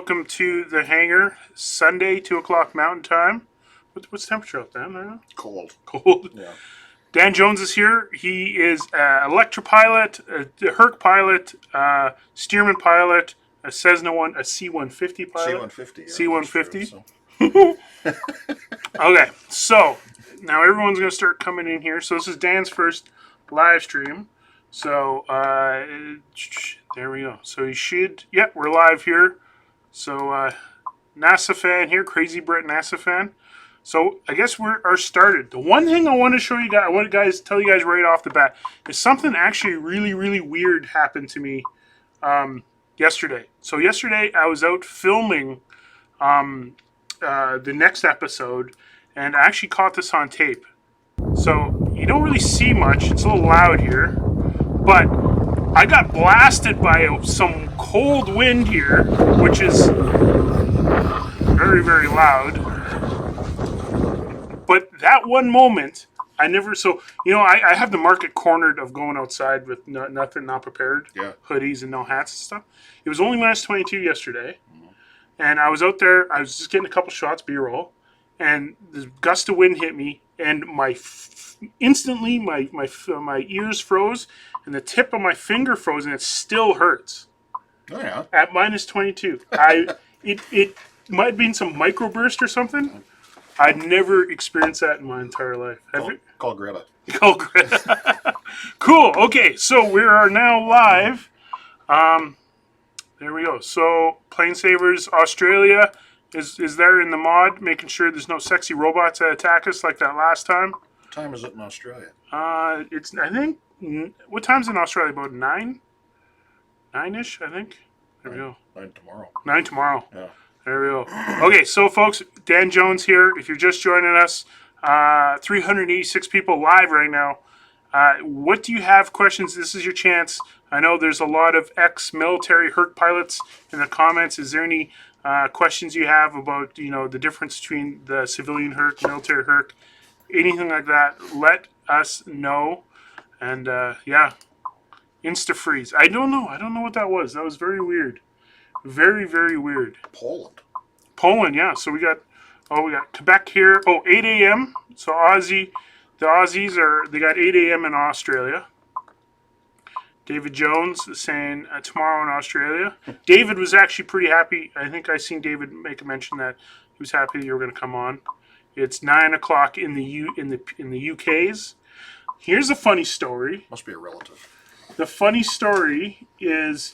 welcome to the hangar. Sunday, 2 o'clock Mountain Time. What's the temperature out there? I don't know. Cold. Cold. Yeah. Dan Jones is here. He is an electropilot, a Herc pilot, Stearman pilot, a Cessna one, a C-150 pilot. C-150. Yeah, C-150. True, so. Okay, so now everyone's going to start coming in here. So this is Dan's first live stream. So there we go. So you should, yep, we're live here. So NASA fan here, Crazy Brett NASA fan. So I guess we're started. The one thing I want to show you guys, I want to tell you guys right off the bat, is something actually really, really weird happened to me yesterday. So yesterday I was out filming the next episode, and I actually caught this on tape. So you don't really see much. It's a little loud here, but I got blasted by some cold wind here, which is very, very loud. But that one moment, I never, so, you know, I have the market cornered of going outside with nothing, not prepared, hoodies and no hats and stuff. It was only minus 22 yesterday, and I was out there, I was just getting a couple shots, B-roll, and this gust of wind hit me, and instantly my ears froze, and the tip of my finger froze, and it still hurts. Oh, yeah. At minus 22. It might have been some microburst or something. I'd never experienced that in my entire life. Call Greta. Call Greta. Cool. Okay, so we are now live. There we go. So PlaneSavers Australia is there in the mod, making sure there's no sexy robots that attack us like that last time. What time is it in Australia? It's, I think, what time's in Australia? About 9? 9-ish, I think. There we go. 9 tomorrow. 9 tomorrow. Yeah. There we go. Okay, so folks, Dan Jones here. If you're just joining us, 386 people live right now. What do you have questions? This is your chance. I know there's a lot of ex-military Herc pilots in the comments. Is there any questions you have about, you know, the difference between the civilian Herc, military Herc, anything like that? Let us know. And yeah, insta-freeze. I don't know what that was. That was very weird. Very, very weird. Poland, yeah. So we got Quebec here. Oh, 8 a.m. So the Aussies they got 8 a.m. in Australia. David Jones is saying tomorrow in Australia. David was actually pretty happy. I think I seen David make a mention that he was happy that you were going to come on. It's 9 o'clock in the UK's. Here's a funny story. Must be a relative. The funny story is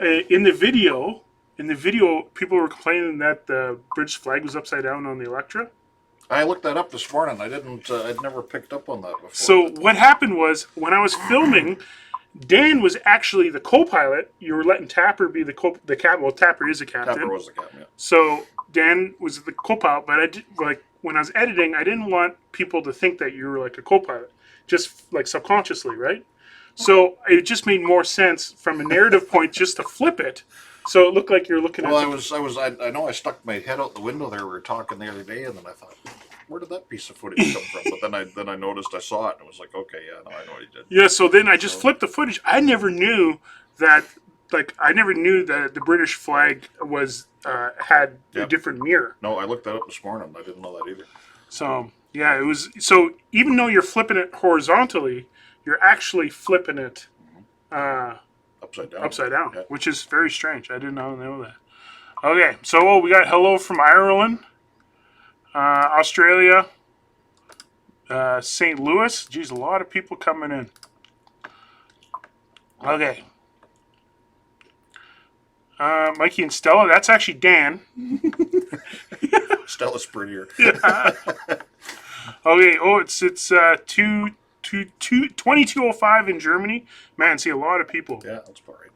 in the video, people were complaining that the British flag was upside down on the Electra. I looked that up this morning. I'd never picked up on that before. So what happened was, when I was filming, Dan was actually the co-pilot. You were letting Tapper be the captain. Well, Tapper is a captain. Tapper was the captain, yeah. So Dan was the co-pilot, but when I was editing, I didn't want people to think that you were like a co-pilot, just like subconsciously, right? So it just made more sense from a narrative point just to flip it, so it looked like you're looking at. Well, I know I stuck my head out the window there. We were talking the other day, and then I thought, where did that piece of footage come from? But then I noticed I saw it, and it was like, okay, yeah, no, I know what he did. Yeah, so then I just flipped the footage. I never knew that. The British flag was had a different mirror. No, I looked that up this morning. I didn't know that either. So yeah, it was. So even though you're flipping it horizontally, you're actually flipping it upside down, yeah. Which is very strange. I did not know that. Okay, so we got hello from Ireland, Australia, St. Louis. Geez, a lot of people coming in. Okay. Mikey and Stella, that's actually Dan. Stella's prettier. Yeah. Okay, it's 22:05 in Germany. Man, see a lot of people. Yeah, that's about right.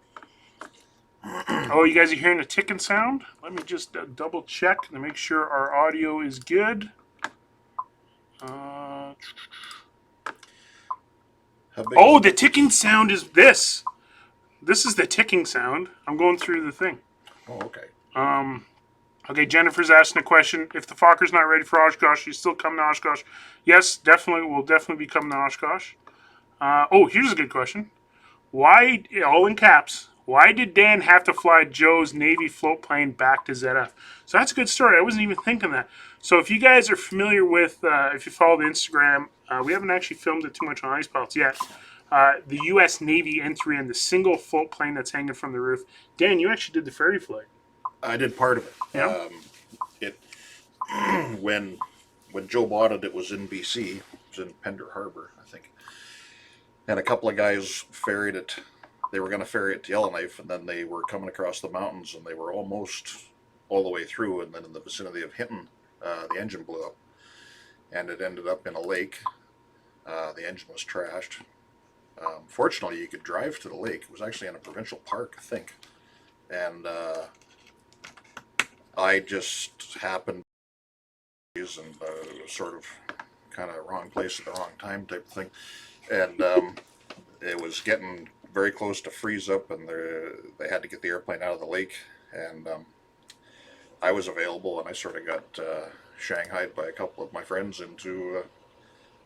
Oh, you guys are hearing a ticking sound? Let me just double check to make sure our audio is good. The ticking sound is this. This is the ticking sound. I'm going through the thing. Oh, okay. Okay, Jennifer's asking a question. If the Fokker's not ready for Oshkosh, you still come to Oshkosh? Yes, definitely. We'll definitely be coming to Oshkosh. Here's a good question. Why, all in caps, Why did Dan have to fly Joe's Navy float plane back to ZF? So that's a good story. I wasn't even thinking that. So if you guys are familiar with, if you follow the Instagram, we haven't actually filmed it too much on Ice Pilots yet. The U.S. Navy N3N, the single float plane that's hanging from the roof. Dan, you actually did the ferry flight. I did part of it. Yeah. When Joe bought it, it was in BC. It was in Pender Harbor, I think. And a couple of guys ferried it. They were going to ferry it to Yellowknife, and then they were coming across the mountains, and they were almost all the way through, and then in the vicinity of Hinton, the engine blew up, and it ended up in a lake. The engine was trashed. Fortunately, you could drive to the lake. It was actually in a provincial park, I think, and I just happened and sort of kind of wrong place at the wrong time type of thing, and it was getting very close to freeze up, and they had to get the airplane out of the lake, and I was available, and I sort of got shanghaied by a couple of my friends into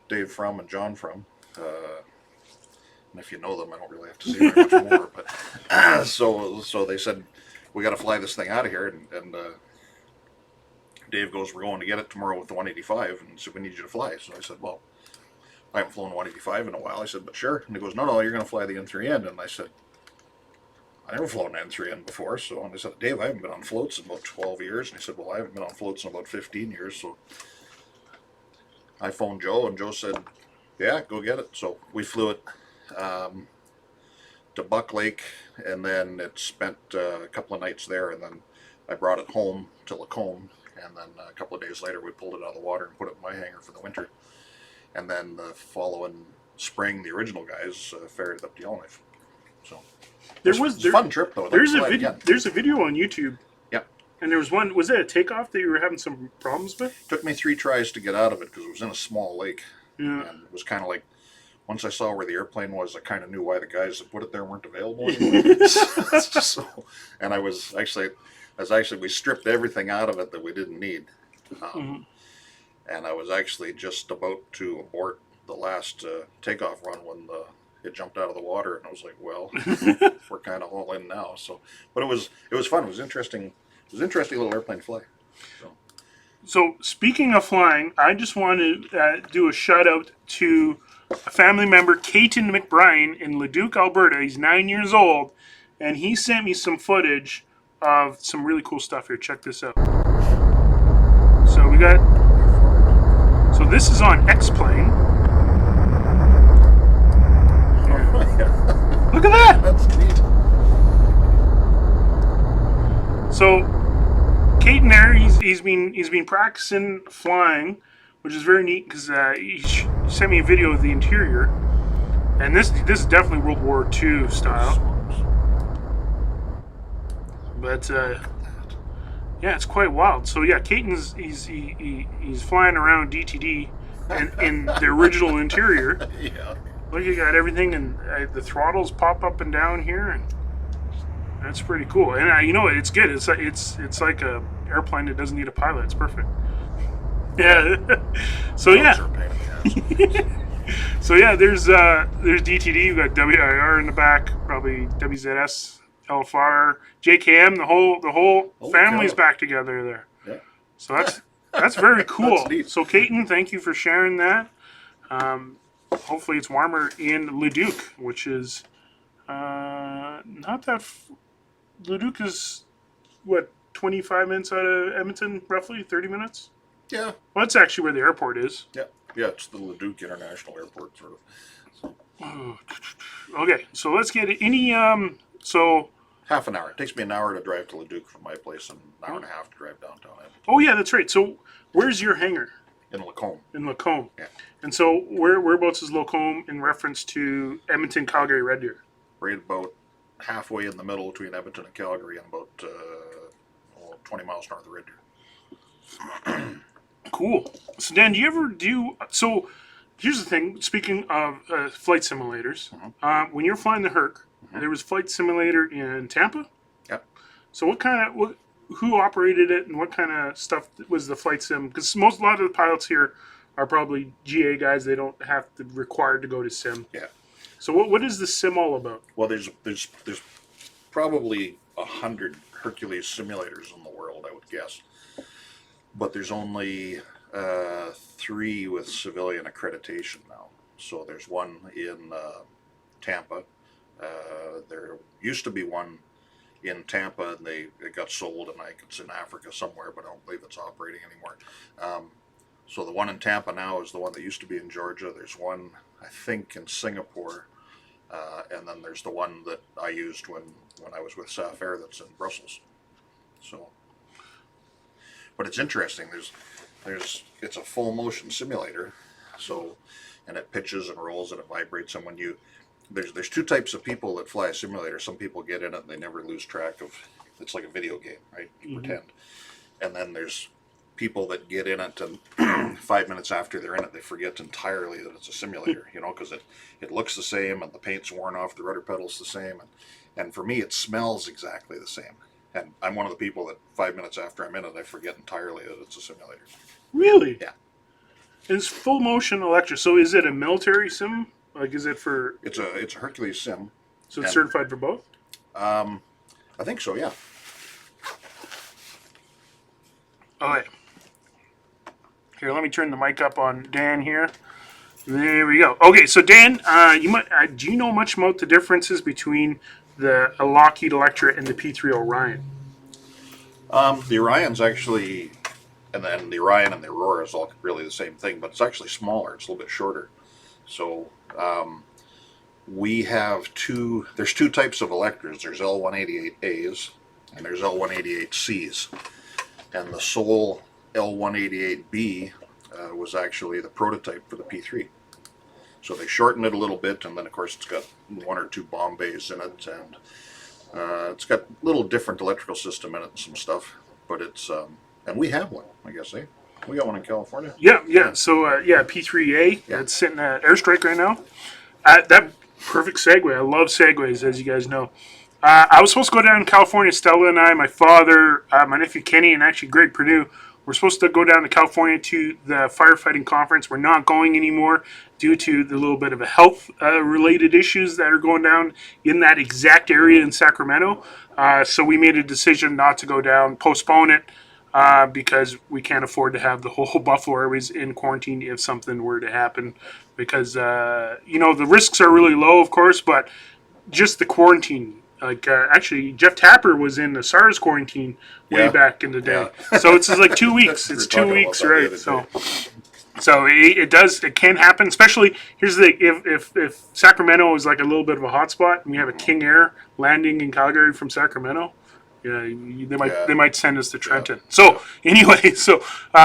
Dave Frum and John Frum. And if you know them, I don't really have to say very much more. But so they said, we got to fly this thing out of here, and Dave goes, we're going to get it tomorrow with the 185, and so we need you to fly. So I said, well, I haven't flown 185 in a while. I said, but sure. And he goes, no, you're going to fly the N3N. And I said, I never flown an N3N before. So and I said, Dave, I haven't been on floats in about 12 years. And he said, well, I haven't been on floats in about 15 years. So I phoned Joe, and Joe said, yeah, go get it. So we flew it to Buck Lake, and then it spent a couple of nights there, and then I brought it home to Lacombe, and then a couple of days later we pulled it out of the water and put it in my hangar for the winter. And then the following spring, the original guys ferried it up to Yellowknife. So it was a fun trip, though. There's a video on YouTube. Yep. And there was one. Was it a takeoff that you were having some problems with? It took me 3 tries to get out of it because it was in a small lake. Yeah. And it was kind of like, once I saw where the airplane was, I kind of knew why the guys that put it there weren't available anymore. So, and we stripped everything out of it that we didn't need. And I was actually just about to abort the last takeoff run when it jumped out of the water, and I was like, well, we're kind of all in now. So, but it was fun. It was interesting. It was an interesting little airplane to fly. So speaking of flying, I just want to do a shout out to a family member, Caton McBryan in Leduc, Alberta. He's 9 years old, and he sent me some footage of some really cool stuff here. Check this out. So we got. So this is on X-Plane. Look at that! That's neat. So, Caton there, he's been practicing flying, which is very neat because he sent me a video of the interior, and this is definitely World War II style. But yeah, it's quite wild. So yeah, Caton's he's flying around DTD and in the original interior. Yeah. Look, you got everything, and the throttles pop up and down here, and that's pretty cool. And you know what? It's good. It's like a airplane that doesn't need a pilot. It's perfect. Yeah. So yeah. So yeah, there's DTD. You got WIR in the back, probably WZS, LFR, JKM. The whole family's back together there. Yeah. So that's very cool. That's neat. So Caton, thank you for sharing that. Hopefully it's warmer in Leduc, which is not that. Leduc is what, 25 minutes out of Edmonton, roughly 30 minutes. Yeah. Well, that's actually where the airport is. Yeah. Yeah, it's the Leduc International Airport, sort of. So. Okay, so let's get any. So half an hour. It takes me an hour to drive to Leduc from my place, and an hour and a half to drive downtown Edmonton. Oh yeah, that's right. So where's your hangar? In Lacombe. In Lacombe. Yeah. And so whereabouts is Lacombe in reference to Edmonton, Calgary, Red Deer? Right about halfway in the middle between Edmonton and Calgary, and about 20 miles north of Red Deer. Cool. So Dan, do you ever do? So here's the thing. Speaking of flight simulators, when you're flying the Herc, there was flight simulator in Tampa. Yep. So who operated it, and what kind of stuff was the flight sim? Because a lot of the pilots here are probably GA guys. They don't have to required to go to sim. Yeah. So what is the sim all about? Well, there's probably 100 Hercules simulators in the world, I would guess. But there's only 3 with civilian accreditation now. So there's one in Tampa. There used to be one in Tampa, and it got sold, and it's in Africa somewhere, but I don't believe it's operating anymore. So the one in Tampa now is the one that used to be in Georgia. There's one, I think, in Singapore, and then there's the one that I used when I was with SAF Air that's in Brussels. So, but it's interesting. It's a full motion simulator, so, and it pitches and rolls and it vibrates. And when there's 2 types of people that fly a simulator. Some people get in it and they never lose track of. It's like a video game, right? You pretend. And then there's people that get in it and 5 minutes after they're in it, they forget entirely that it's a simulator, because it looks the same and the paint's worn off, the rudder pedal's the same, and for me it smells exactly the same. And I'm one of the people that 5 minutes after I'm in it, I forget entirely that it's a simulator. Really? Yeah. It's full motion electric. So is it a military sim? Like, is it for? It's a Hercules sim. So it's certified for both? I think so. Yeah. All right. Here, let me turn the mic up on Dan here. There we go. Okay, so Dan, do you know much about the differences between the Lockheed Electra and the P3 Orion? The Orion's actually, and then the Orion and the Aurora is all really the same thing, but it's actually smaller. It's a little bit shorter. So we have there's 2 types of Electras. There's L188As and there's L188Cs. And the sole L188B was actually the prototype for the P3. So they shortened it a little bit, and then of course it's got 1 or 2 bomb bays in it, and it's got a little different electrical system in it and some stuff. But it's, and we have one, I guess, eh? We got one in California. Yeah. So, P3A. Yeah. It's sitting at Airstrike right now. That perfect segue. I love segues, as you guys know. I was supposed to go down to California. Stella and I, my father, my nephew Kenny, and actually Greg Perdue, we're supposed to go down to California to the firefighting conference. We're not going anymore due to the little bit of a health-related issues that are going down in that exact area in Sacramento. So we made a decision not to go down, postpone it, because we can't afford to have the whole Buffalo Airways in quarantine if something were to happen. Because, the risks are really low, of course, but just the quarantine. Like, actually, Jeff Tapper was in the SARS quarantine way back in the day. Yeah. So it's like 2 weeks. It's 2 weeks, right? So it can happen. Especially, here's the if Sacramento is like a little bit of a hot spot, and we have a King Air landing in Calgary from Sacramento, they might send us to Trenton. Yeah. So anyway,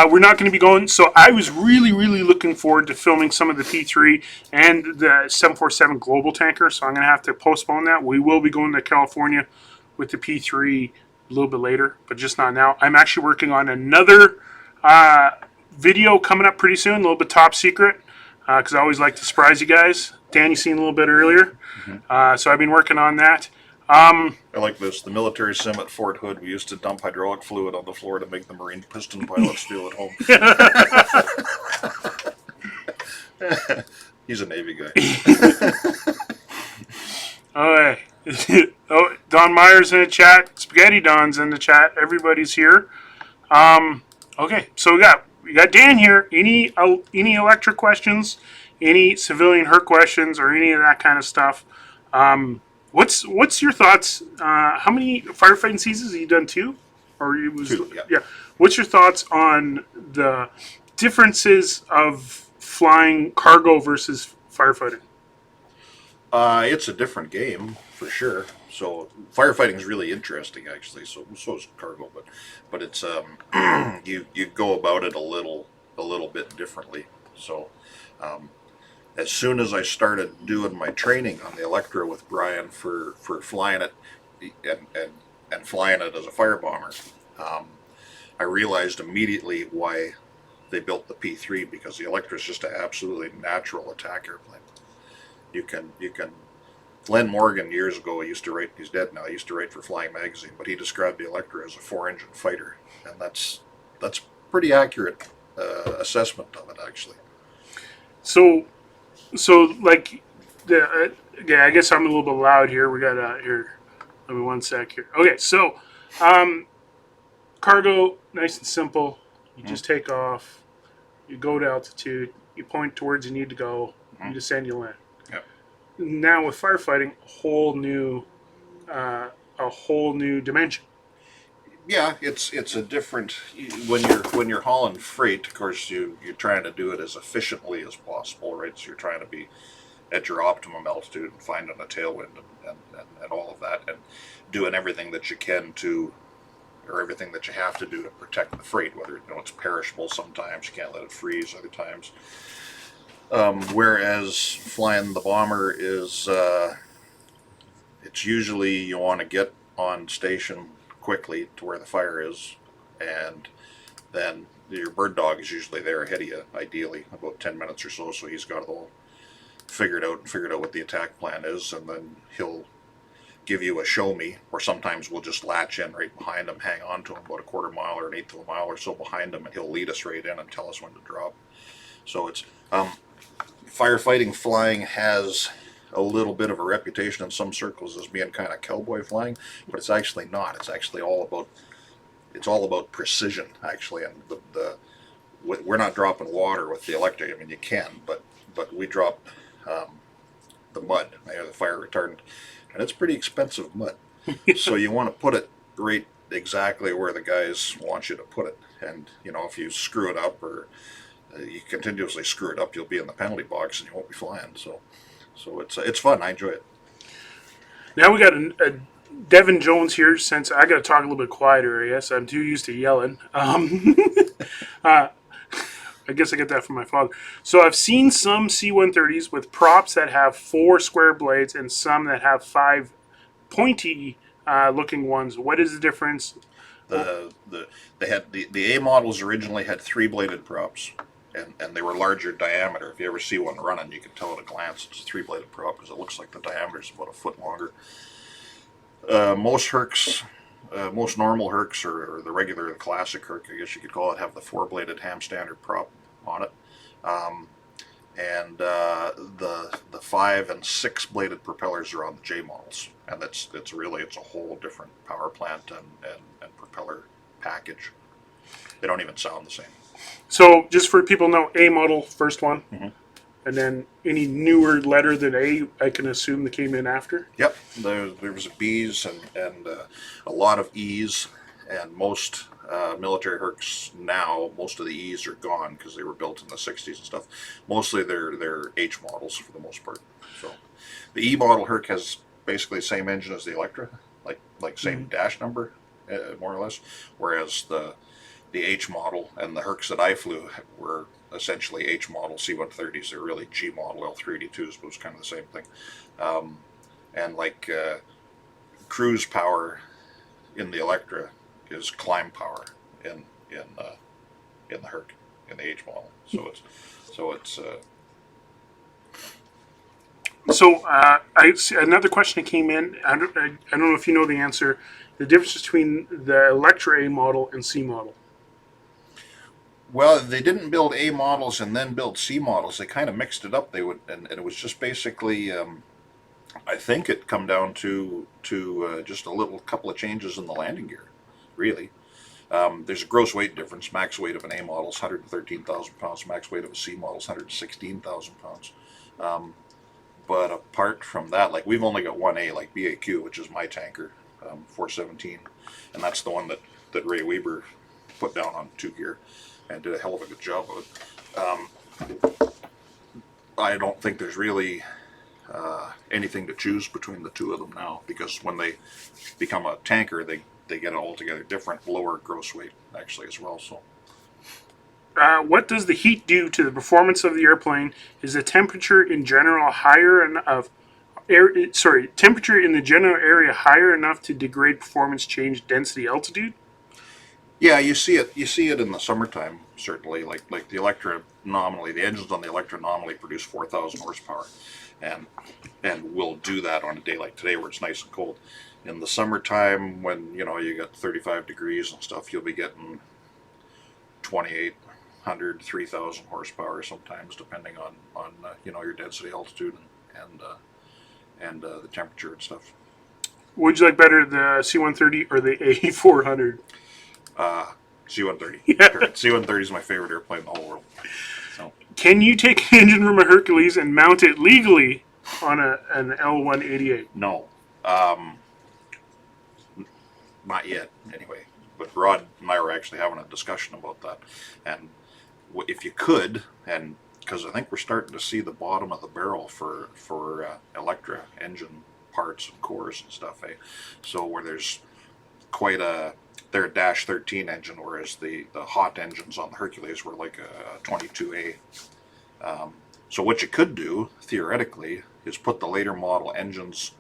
we're not going to be going. So I was really, really looking forward to filming some of the P3 and the 747 Global Tanker. So I'm going to have to postpone that. We will be going to California with the P3 a little bit later, but just not now. I'm actually working on another video coming up pretty soon, a little bit top secret, because I always like to surprise you guys. Dan, you seen a little bit earlier. Mm-hmm. So I've been working on that. I like this. The military sim at Fort Hood, we used to dump hydraulic fluid on the floor to make the Marine piston pilots feel at home. He's a Navy guy. All right. Don Myers in the chat. Spaghetti Don's in the chat. Everybody's here. Okay, so we got Dan here. Any electric questions? Any civilian hurt questions or any of that kind of stuff? What's your thoughts? How many firefighting seasons have you done? 2? Or it was 2, yeah. What's your thoughts on the differences of flying cargo versus firefighting? It's a different game for sure. So firefighting is really interesting, actually. So is cargo, but it's you go about it a little bit differently. So. As soon as I started doing my training on the Electra with Brian for flying it and flying it as a firebomber, I realized immediately why they built the P3, because the Electra is just an absolutely natural attack airplane. You can Glenn Morgan years ago, he's dead now, he used to write for Flying Magazine, but he described the Electra as a 4-engine fighter, and that's pretty accurate assessment of it, actually. So like, I guess I'm a little bit loud here. We got here. Let me one sec here. Okay, so cargo, nice and simple. You just take off. You go to altitude. You point towards you need to go. You descend. You land. Yep. Now with firefighting, a whole new dimension. Yeah, it's a different when you're hauling freight. Of course, you're trying to do it as efficiently as possible, right? So you're trying to be at your optimum altitude and finding a tailwind and all of that, and doing everything that you can to, or everything that you have to do to protect the freight. Whether it's perishable, sometimes you can't let it freeze. Other times, whereas flying the bomber is, it's usually you want to get on station quickly to where the fire is, and then your bird dog is usually there ahead of you, ideally about 10 minutes or so. So he's got it all figured out what the attack plan is, and then he'll give you a show me, or sometimes we'll just latch in right behind him, hang on to him about a quarter mile or an eighth of a mile or so behind him, and he'll lead us right in and tell us when to drop. So it's firefighting flying has a little bit of a reputation in some circles as being kind of cowboy flying, but it's actually not. It's actually all about precision, actually. And we're not dropping water with the electric. I mean, you can, but we drop the mud, the fire retardant, and it's pretty expensive mud. So you want to put it right exactly where the guys want you to put it. And if you screw it up, or you continuously screw it up, you'll be in the penalty box and you won't be flying. So it's fun. I enjoy it. Now we got a Devin Jones here. Since I got to talk a little bit quieter, I guess I'm too used to yelling. I guess I get that from my father. So I've seen some C-130s with props that have 4 square blades and some that have 5 pointy looking ones. What is the difference? The A models originally had 3-bladed props, and they were larger diameter. If you ever see one running, you can tell at a glance it's a 3-bladed prop because it looks like the diameter is about a foot longer. Most Hercs, most normal Hercs, or the regular, the classic Herc, I guess you could call it, have the 4-bladed ham standard prop on it. And the 5 and 6 bladed propellers are on the J models, and it's a whole different power plant and propeller package. They don't even sound the same. So just for people to know, A model, first one, and then any newer letter than A, I can assume that came in after. Yep, there was B's and a lot of E's, and most military Hercs now, most of the E's are gone because they were built in the 60s and stuff. Mostly they're H models for the most part. So the E model Herc has basically the same engine as the Electra, like same dash number, more or less. Whereas the H model and the Hercs that I flew were essentially H model C-130s. They're really G model L382s, but it was kind of the same thing. And cruise power in the Electra is climb power in the Herc, in the H model. So I see another question that came in. I don't know if you know the answer. The difference between the Electra A model and C model. Well, they didn't build A models and then build C models. They kind of mixed it up. And it was just basically, I think it come down to just a couple of changes in the landing gear, really. There's a gross weight difference. Max weight of an A model is 113,000 pounds. Max weight of a C model is 116,000 pounds. But apart from that, we've only got one A, like BAQ, which is my tanker, 417, and that's the one that Ray Weber put down on 2 gear and did a hell of a good job of it. I don't think there's really anything to choose between the two of them now, because when they become a tanker, they get it altogether different, lower gross weight actually as well. So, what does the heat do to the performance of the airplane? Is the temperature in general higher enough? Temperature in the general area higher enough to degrade performance, change density, altitude? yeah, you see it in the summertime, certainly. Like the Electra nominally, the engines on the Electra nominally produce 4,000 horsepower, and will do that on a day like today where it's nice and cold. In the summertime, when you got 35 degrees and stuff, you'll be getting 2,800, 3,000 horsepower sometimes, depending on your density, altitude, and the temperature and stuff. Would you like better, the C-130 or the A400? C-130. Yeah. C-130 is my favorite airplane in the whole world. So. Can you take an engine from a Hercules and mount it legally on an L-188? No. Not yet, anyway. But Rod and I were actually having a discussion about that. And if you could, and because I think we're starting to see the bottom of the barrel for Electra engine parts and cores and stuff, eh? So where there's quite they're a Dash 13 engine, whereas the hot engines on the Hercules were like a 22A. So what you could do, theoretically, is put the later model engines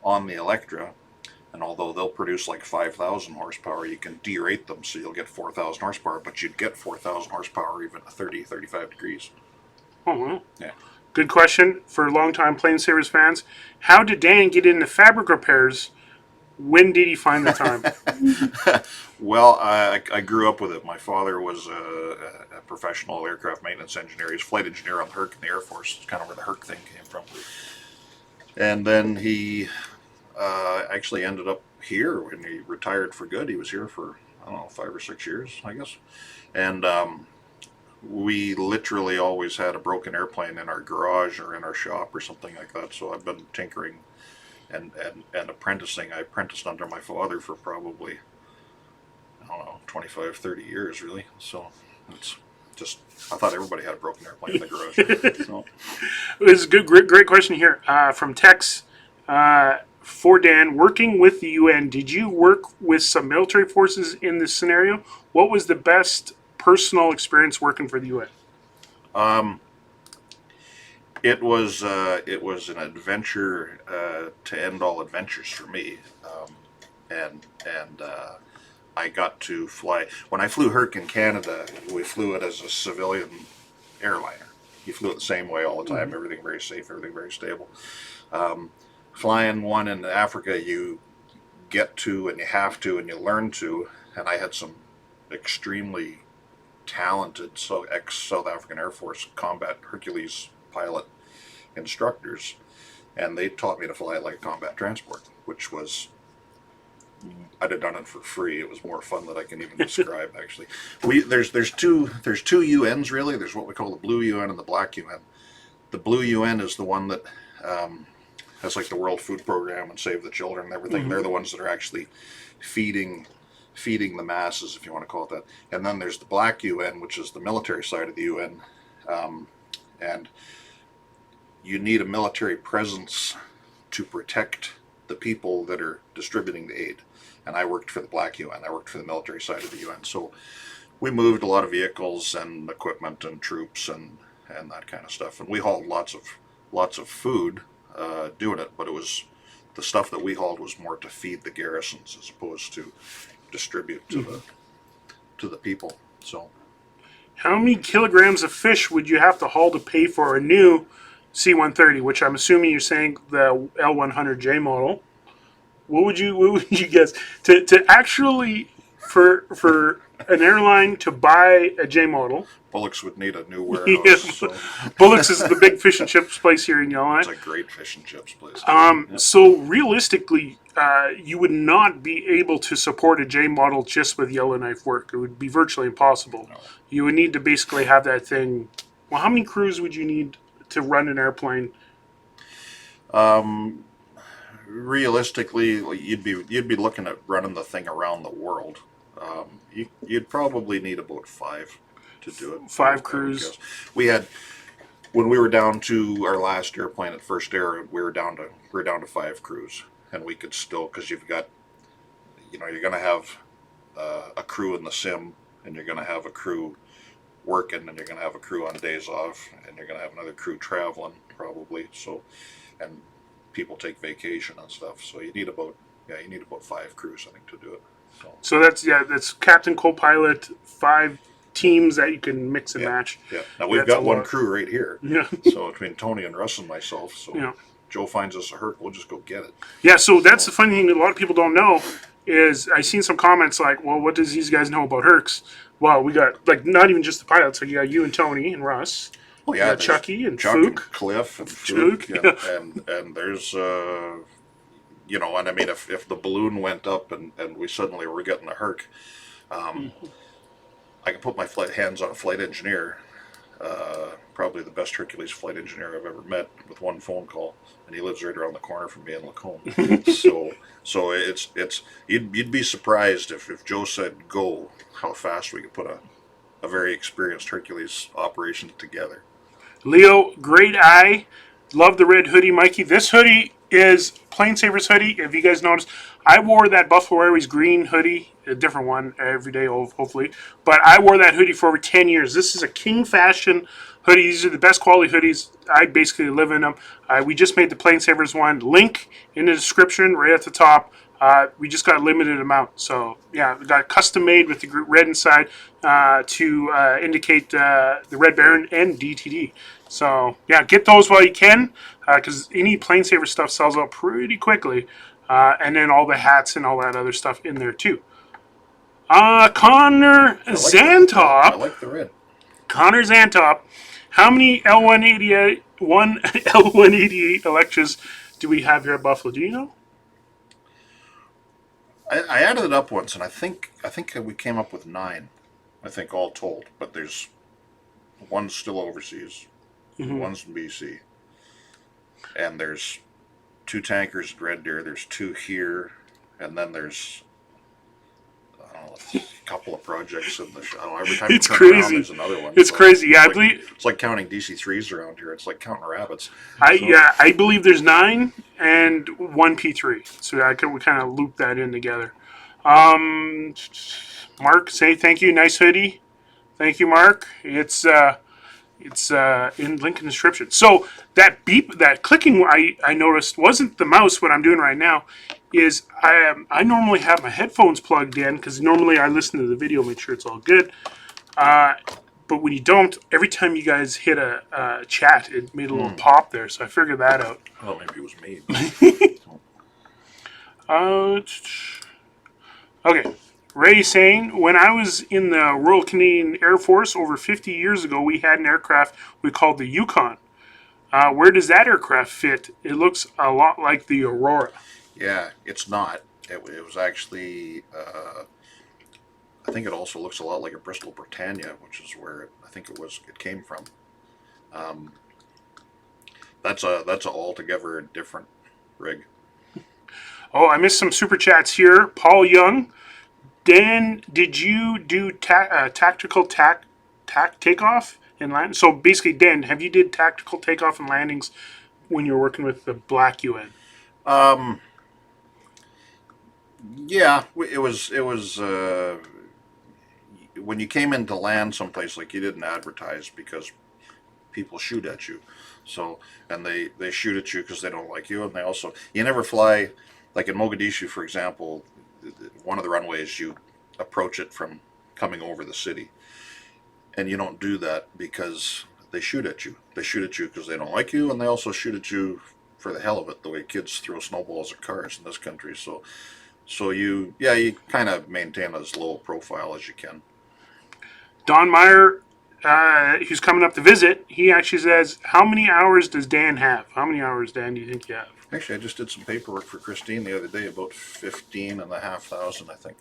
on the Electra, and although they'll produce like 5,000 horsepower, you can derate them so you'll get 4,000 horsepower, but you'd get 4,000 horsepower even at 30, 35 degrees. Oh, well. Yeah. Good question for longtime PlaneSavers fans. How did Dan get into fabric repairs? When did he find the time? Well, I grew up with it. My father was a professional aircraft maintenance engineer. He was a flight engineer on the Herc in the Air Force. It's kind of where the Herc thing came from. And then he actually ended up here when he retired for good. He was here for, I don't know, 5 or 6 years, I guess. And we literally always had a broken airplane in our garage or in our shop or something like that. So I've been tinkering and apprenticing. I apprenticed under my father for probably, I don't know, 25, 30 years, really. So it's just, I thought everybody had a broken airplane in the garage. So. It's a great question here from Tex. For Dan, working with the UN, did you work with some military forces in this scenario? What was the best personal experience working for the UN? It was an adventure to end all adventures for me, and I got to fly. When I flew Herc in Canada, we flew it as a civilian airliner. You flew it the same way all the time. Mm-hmm. Everything very safe, everything very stable. Flying one in Africa, you get to and you have to and you learn to. And I had some extremely talented ex-South African Air Force combat Hercules pilot instructors, and they taught me to fly it like a combat transport, which was, I'd have done it for free. It was more fun than I can even describe. Actually, there's two UNs really. There's what we call the Blue UN and the Black UN. The Blue UN is the one that has like the World Food Program and Save the Children and everything. Mm-hmm. They're the ones that are actually feeding the masses, if you want to call it that. And then there's the Black UN, which is the military side of the UN, and you need a military presence to protect the people that are distributing the aid. And I worked for the Black UN. I worked for the military side of the UN. So we moved a lot of vehicles and equipment and troops and that kind of stuff. And we hauled lots of food doing it, but it was the stuff that we hauled was more to feed the garrisons as opposed to distribute to the people. So, how many kilograms of fish would you have to haul to pay for a new C-130? Which I'm assuming you're saying the L100J model. What would you guess to actually for an airline to buy a J model? Bullocks would need a new warehouse. Yes. So. Bullocks is the big fish and chips place here in Yellowknife. It's a great fish and chips place. Yep. So realistically, you would not be able to support a J model just with Yellowknife work. It would be virtually impossible. No. You would need to basically have that thing. Well, how many crews would you need to run an airplane? Realistically, you'd be looking at running the thing around the world. You'd probably need about 5 to do it. 5 crews. We had, when we were down to our last airplane at First Air, we were down to 5 crews, and we could still, because you've got, you're going to have a crew in the sim, and you're going to have a crew working, and you're going to have a crew on days off, and you're going to have another crew traveling probably. So, and people take vacation and stuff. So you need about 5 crews, I think, to do it. So that's captain, co-pilot, 5 teams that you can mix and match. Yeah. Now we've got one crew right here. Yeah. So between Tony and Russ and myself, so Joe finds us a Herc, we'll just go get it. Yeah. So that's the funny thing that a lot of people don't know is I've seen some comments like, well, what does these guys know about Hercs? Well, we got like not even just the pilots. Like you got you and Tony and Russ. Well, yeah, Chucky and Chuck Fook. and Cliff and Fook, and there's you know, and I mean, if the balloon went up and we suddenly were getting a herc, I can put my hands on a flight engineer, probably the best Hercules flight engineer I've ever met, with one phone call, and he lives right around the corner from me in Lacombe. so it's you'd be surprised if Joe said go, how fast we could put a very experienced Hercules operation together. Leo, great eye. Love the red hoodie, Mikey. This hoodie is PlaneSavers hoodie. If you guys noticed, I wore that Buffalo Airways green hoodie, a different one every day, hopefully. But I wore that hoodie for over 10 years. This is a King Fashion hoodie. These are the best quality hoodies. I basically live in them. We just made the PlaneSavers one. Link in the description right at the top. We just got a limited amount. So, yeah, we got custom made with the red inside to indicate the Red Baron and DTD. So, yeah, get those while you can, because any PlaneSaver stuff sells out pretty quickly. And then all the hats and all that other stuff in there, too. Connor Zantop. I like the red. Connor Zantop. How many L188 L188 Electras do we have here at Buffalo? Do you know? I added it up once, and I think we came up with 9. I think all told, but there's one's still overseas, one's in BC, and there's 2 tankers at Red Deer. There's 2 here, and then there's a couple of projects in the. I don't know. Every time it's you turn crazy. around, there's another one. It's crazy. Yeah, I believe it's like counting DC3s around here. It's like counting rabbits. I believe there's 9 and 1 P3. So we kind of loop that in together. Mark, say thank you. Nice hoodie. Thank you, Mark. It's in link in the description. So that beep, that clicking I noticed wasn't the mouse. What I'm doing right now is I normally have my headphones plugged in because normally I listen to the video, make sure it's all good. But when you don't, every time you guys hit a chat, it made a little pop there. So I figured that out. Oh, maybe it was me. Okay. Ray saying, when I was in the Royal Canadian Air Force over 50 years ago, we had an aircraft we called the Yukon. Where does that aircraft fit? It looks a lot like the Aurora. Yeah, it's not. It was actually, I think it also looks a lot like a Bristol Britannia, which is where I think it came from. That's a altogether different rig. Oh, I missed some super chats here. Paul Young. Dan, did you do tactical takeoff and land? So basically, Dan, have you did tactical takeoff and landings when you were working with the Black UN? Yeah, it was when you came in to land someplace, like, you didn't advertise because people shoot at you. So, and they shoot at you because they don't like you, and you never fly, like in Mogadishu, for example. One of the runways, you approach it from coming over the city, and you don't do that because they shoot at you. They shoot at you because they don't like you, and they also shoot at you for the hell of it, the way kids throw snowballs at cars in this country. So you kind of maintain as low profile as you can. Don Meyer, who's coming up to visit, he actually says, how many hours does Dan have? How many hours, Dan, do you think you have? Actually, I just did some paperwork for Christine the other day, about 15,500, I think.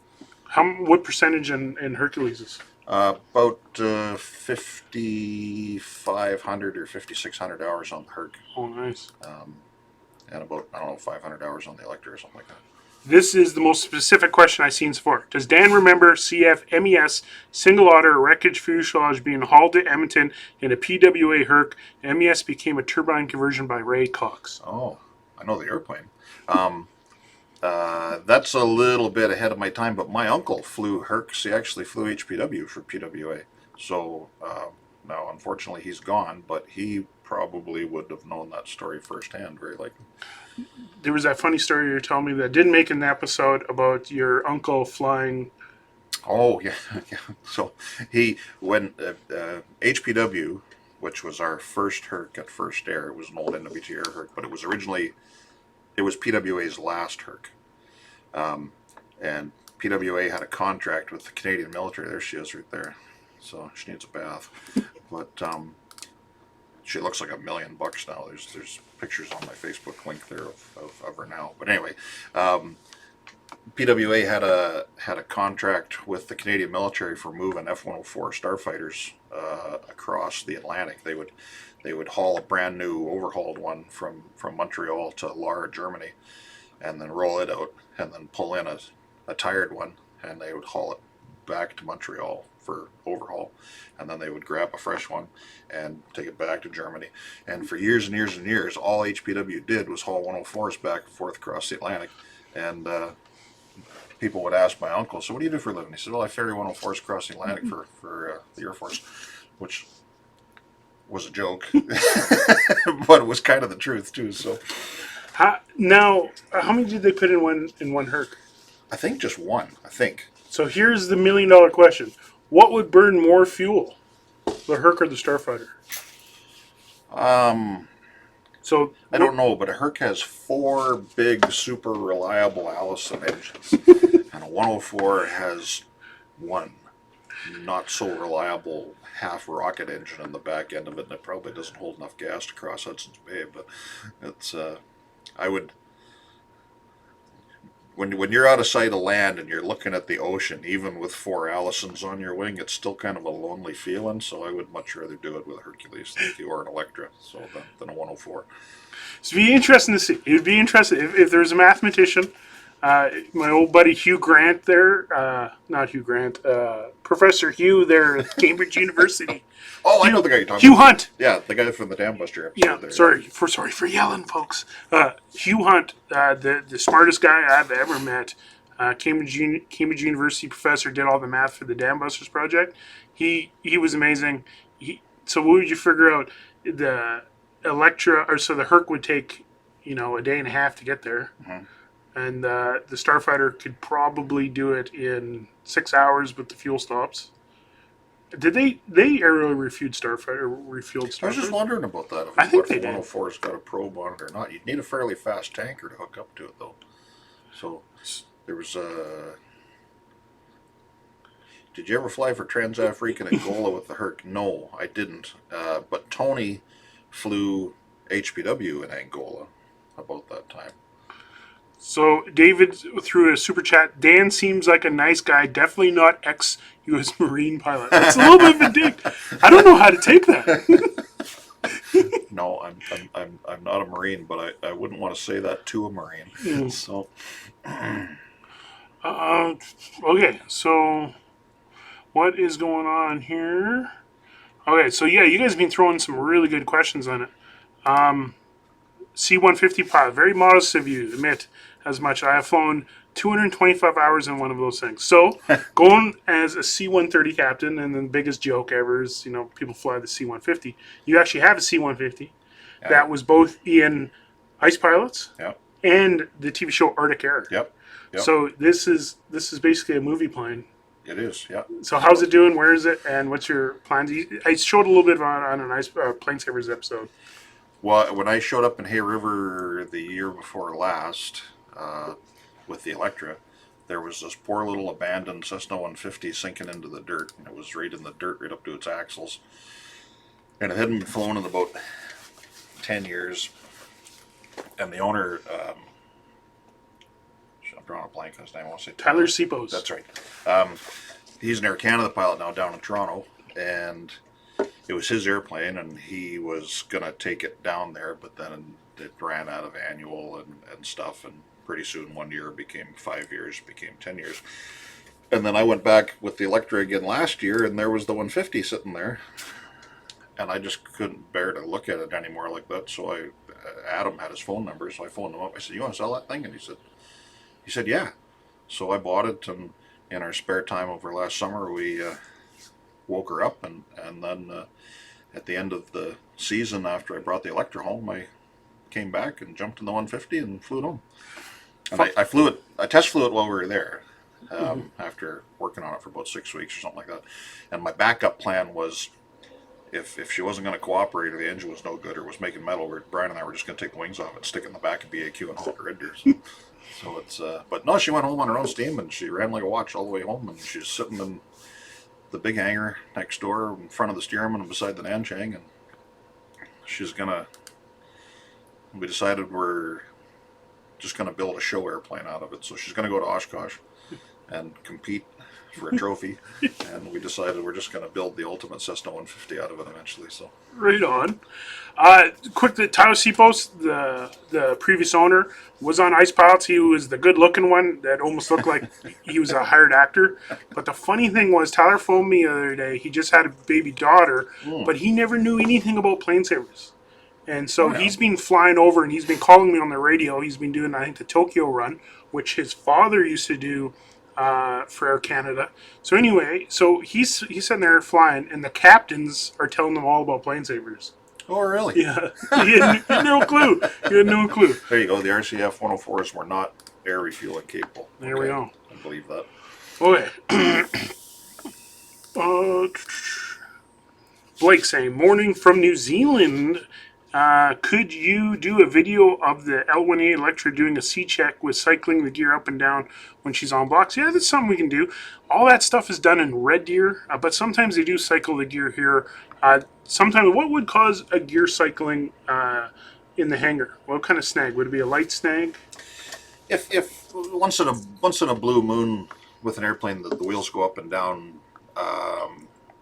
What percentage in Hercules is? About 5,500 or 5,600 hours on the Herc. Oh, nice. And about, I don't know, 500 hours on the Electra or something like that. This is the most specific question I've seen so far. Does Dan remember CF MES single otter wreckage fuselage being hauled to Edmonton in a PWA Herc? MES became a turbine conversion by Ray Cox. Oh, I know the airplane. That's a little bit ahead of my time, but my uncle flew Hercs. He actually flew HPW for PWA. So now, unfortunately, he's gone, but he probably would have known that story firsthand, very likely. There was that funny story you were telling me that didn't make an episode about your uncle flying. Oh, yeah. So when HPW, which was our first Herc at First Air, it was an old NWT Air Herc, but it was PWA's last Herc. And PWA had a contract with the Canadian military. There she is right there. So she needs a bath. But she looks like $1 million now. There's pictures on my Facebook link there of her now. But anyway, PWA had a contract with the Canadian military for moving F-104 starfighters across the Atlantic. They would haul a brand new overhauled one from Montreal to Lahr, Germany, and then roll it out, and then pull in a tired one, and they would haul it back to Montreal for overhaul, and then they would grab a fresh one and take it back to Germany. And for years and years and years, all HPW did was haul 104s back and forth across the Atlantic. And people would ask my uncle, so what do you do for a living? He said, well, I ferry 104s across the Atlantic for the Air Force, which was a joke, but it was kind of the truth too. So how many did they put in one Herc? I think just one. I think. So here's the $1 million question: what would burn more fuel, the Herc or the Starfighter? So I don't know, but a Herc has 4 big, super reliable Allison engines, and a 104 has one not so reliable half rocket engine in the back end of it, and it probably doesn't hold enough gas to cross Hudson's Bay. But it's I would. When you're out of sight of land and you're looking at the ocean, even with 4 Allisons on your wing, it's still kind of a lonely feeling. So I would much rather do it with a Hercules or an Electra, than a 104. So it'd be interesting to see. It would be interesting if there was a mathematician. My old buddy Hugh Grant there, not Hugh Grant, Professor Hugh there at Cambridge University. Oh, I know the guy you're talking Hugh about. Hunt. Yeah, the guy from the Dam Buster episode. Yeah, there. sorry for yelling, folks. Hugh Hunt, the smartest guy I've ever met, Cambridge University professor, did all the math for the Dam Busters project. He was amazing. So what would you figure out? The Electra, or so the Herc would take, a day and a half to get there. Mm-hmm. And the Starfighter could probably do it in 6 hours with the fuel stops. Did they aerially refueled Starfighter? I was just wondering about that. I think they if did. 104's got a probe on it or not. You'd need a fairly fast tanker to hook up to it, though. So there was a. Did you ever fly for Transafrica in Angola with the Herc? No, I didn't. But Tony flew HPW in Angola about that time. So David threw a super chat. Dan seems like a nice guy, definitely not ex-U.S. Marine pilot. That's a little bit of a dig. I don't know how to take that. No, I'm not a Marine, but I wouldn't want to say that to a Marine. Mm. So. Okay, so what is going on here? Okay, so yeah, you guys have been throwing some really good questions on it. C-150 pilot, very modest of you, admit as much. I have flown 225 hours in one of those things. So, going as a C-130 captain, and then the biggest joke ever is, people fly the C-150. You actually have a C-150 that was both in Ice Pilots and the TV show Arctic Air. Yep. So this is basically a movie plane. It is, yeah. So how's it doing? Where is it? And what's your plans? I showed a little bit on an PlaneSavers episode. Well, when I showed up in Hay River the year before last with the Electra, there was this poor little abandoned Cessna 150 sinking into the dirt. And it was right in the dirt, right up to its axles. And it hadn't been flown in about 10 years. And the owner, I'm drawing a blank on his name. I want to say Tyler Sipos. That's right. He's an Air Canada pilot now down in Toronto. And it was his airplane, and he was going to take it down there, but then it ran out of annual and stuff, and pretty soon 1 year became 5 years, became 10 years. And then I went back with the Electra again last year, and there was the 150 sitting there, and I just couldn't bear to look at it anymore like that, so Adam had his phone number, so I phoned him up. I said, you want to sell that thing? And he said, yeah. So I bought it, and in our spare time over last summer, we woke her up, and then at the end of the season, after I brought the Electra home, I came back and jumped in the 150 and flew it home. And I test flew it while we were there, after working on it for about 6 weeks or something like that. And my backup plan was, if she wasn't going to cooperate or the engine was no good or was making metal, Brian and I were just going to take the wings off it, stick it in the back of BAQ and hold her in there. So it's, but no, she went home on her own steam, and she ran like a watch all the way home, and she's sitting in the big hangar next door in front of the Stearman and beside the Nanchang, and we decided we're just gonna build a show airplane out of it. So she's gonna go to Oshkosh and compete for a trophy, and we decided we're just gonna build the ultimate Cessna 150 out of it eventually. So Right on. Quick, the Tayo Sipos, the previous owner, was on Ice Pilots. He was the good-looking one that almost looked like he was a hired actor. But the funny thing was, Tyler phoned me the other day. He just had a baby daughter, but he never knew anything about PlaneSavers. And so he's been flying over, and he's been calling me on the radio. He's been doing, I think, the Tokyo run, which his father used to do for Air Canada. So anyway, so he's sitting there flying, and the captains are telling them all about PlaneSavers. Oh, really? Yeah. He had no clue. He had no clue. There you go. The RCF 104s were not air refueling capable. There we go. I believe that. Okay. Blake saying, morning from New Zealand. Could you do a video of the L1A Electra doing a C-check with cycling the gear up and down when she's on blocks? Yeah, that's something we can do. All that stuff is done in Red Deer, but sometimes they do cycle the gear here. Sometimes, what would cause a gear cycling in the hangar? What kind of snag? Would it be a light snag? If once in a blue moon with an airplane that the wheels go up and down,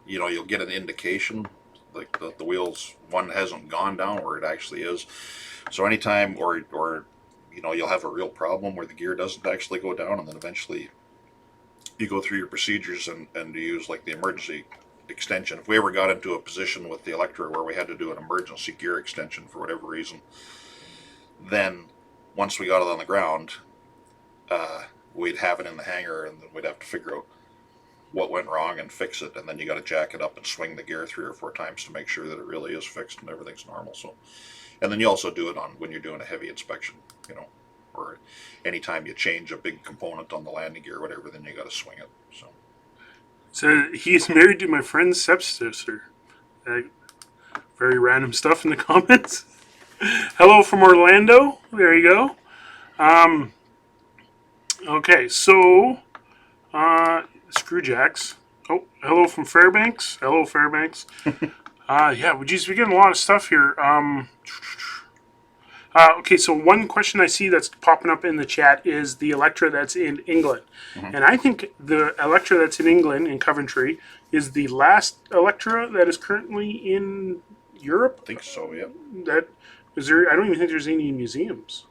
you'll get an indication. Like the wheels, one hasn't gone down where it actually is. So anytime, or you'll have a real problem where the gear doesn't actually go down, and then eventually you go through your procedures and you use like the emergency extension. If we ever got into a position with the Electra where we had to do an emergency gear extension for whatever reason, then once we got it on the ground, we'd have it in the hangar, and then we'd have to figure out what went wrong and fix it, and then you got to jack it up and swing the gear 3 or 4 times to make sure that it really is fixed and everything's normal. So, and then you also do it on when you're doing a heavy inspection, or anytime you change a big component on the landing gear or whatever, then you got to swing it. So he's married to my friend's stepsister. Very random stuff in the comments. Hello from Orlando. There you go. Okay, so screw jacks. Oh, hello from Fairbanks. Hello, Fairbanks. Yeah, we're getting a lot of stuff here. Okay, so one question I see that's popping up in the chat is the Electra that's in England. Mm-hmm. And I think the Electra that's in England, in Coventry, is the last Electra that is currently in Europe. I think so, yeah. I don't even think there's any museums.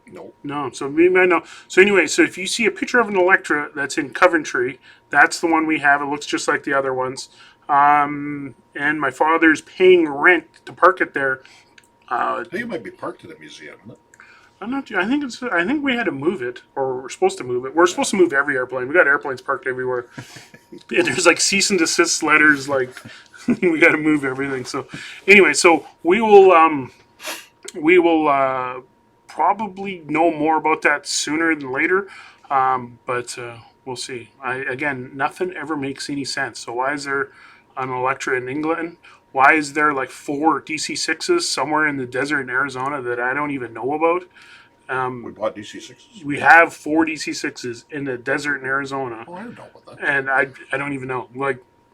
Nope. No, so maybe I know. So anyway, so if you see a picture of an Electra that's in Coventry, that's the one we have. It looks just like the other ones. And my father's paying rent to park it there. I think it might be parked at a museum, isn't it? I'm not. I think we had to move it, or we're supposed to move it. We're supposed to move every airplane. We got airplanes parked everywhere. There's like cease and desist letters. Like we got to move everything. So anyway, so we will probably know more about that sooner than later. But we'll see. Again, nothing ever makes any sense. So why is there an Electra in England? Why is there like 4 DC-6s somewhere in the desert in Arizona that I don't even know about? We bought DC-6s. We have 4 DC-6s in the desert in Arizona. Oh, I don't know about that. And I don't even know.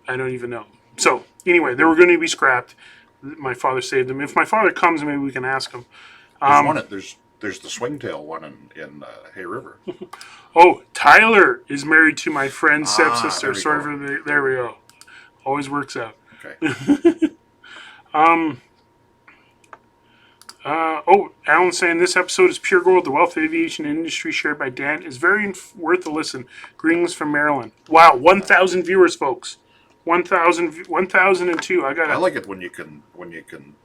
I don't even know. So anyway, they were going to be scrapped. My father saved them. If my father comes, maybe we can ask him. There's the swingtail one in Hay River. Oh, Tyler is married to my friend's stepsister. There we go. Always works out. Okay. Alan's saying this episode is pure gold. The wealth of aviation industry shared by Dan is very worth a listen. Greetings from Maryland. Wow, 1,000 viewers, folks. 1,002. I like it when you can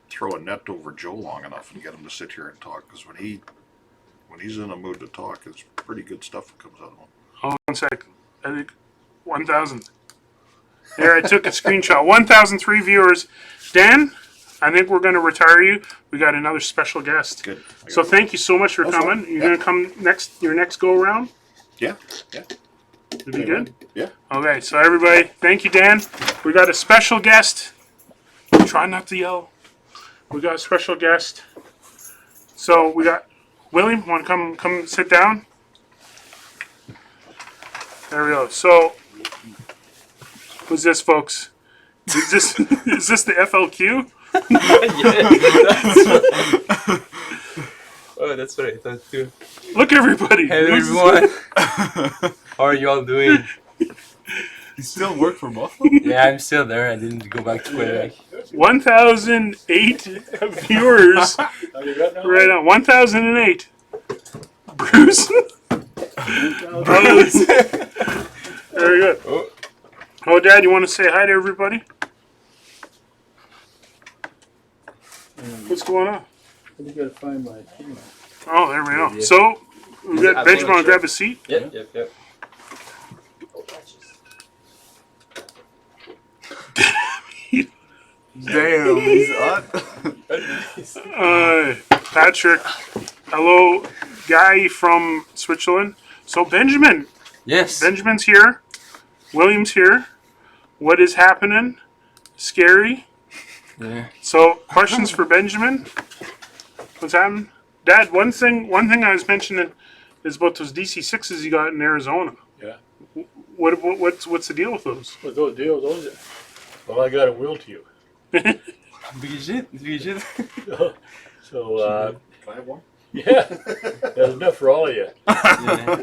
throw a net over Joe long enough and get him to sit here and talk, because when he's in a mood to talk, it's pretty good stuff that comes out of him. Hold on a sec. I think 1,000. There, I took a screenshot. 1,003 viewers. Dan, I think we're going to retire you. We got another special guest. Good. So thank you so much for coming. You're going to come your next go around? Yeah. It'll be good? Yeah. Okay, so everybody, thank you, Dan. We got a special guest. Try not to yell. We got a special guest. So we got William. Want to come sit down? There we go. So who's this, folks? Is this the FLQ? Oh, that's what I thought too. Look, everybody. Hey This is- everyone, how are you all doing? You still work for Moth? Yeah, I'm still there. I didn't go back to Quebec. 1,008 viewers right on. 1,008. Bruce. Bruce. Very good. Oh, Dad, you want to say hi to everybody? What's going on? I just gotta find my thing. Oh, there we go. So, we got Benjamin want to grab a seat. Yep. Damn, he's on. Patrick. Hello, guy from Switzerland. So, Benjamin. Yes. Benjamin's here. William's here. What is happening? Scary. Yeah. So, questions for Benjamin. What's happening? Dad, one thing I was mentioning is about those DC6s you got in Arizona. Yeah. What's the deal with those? What those deals, those. Well, I got a will to you. Brigitte. So, Can I have one? yeah, there's enough for all of you. Yeah.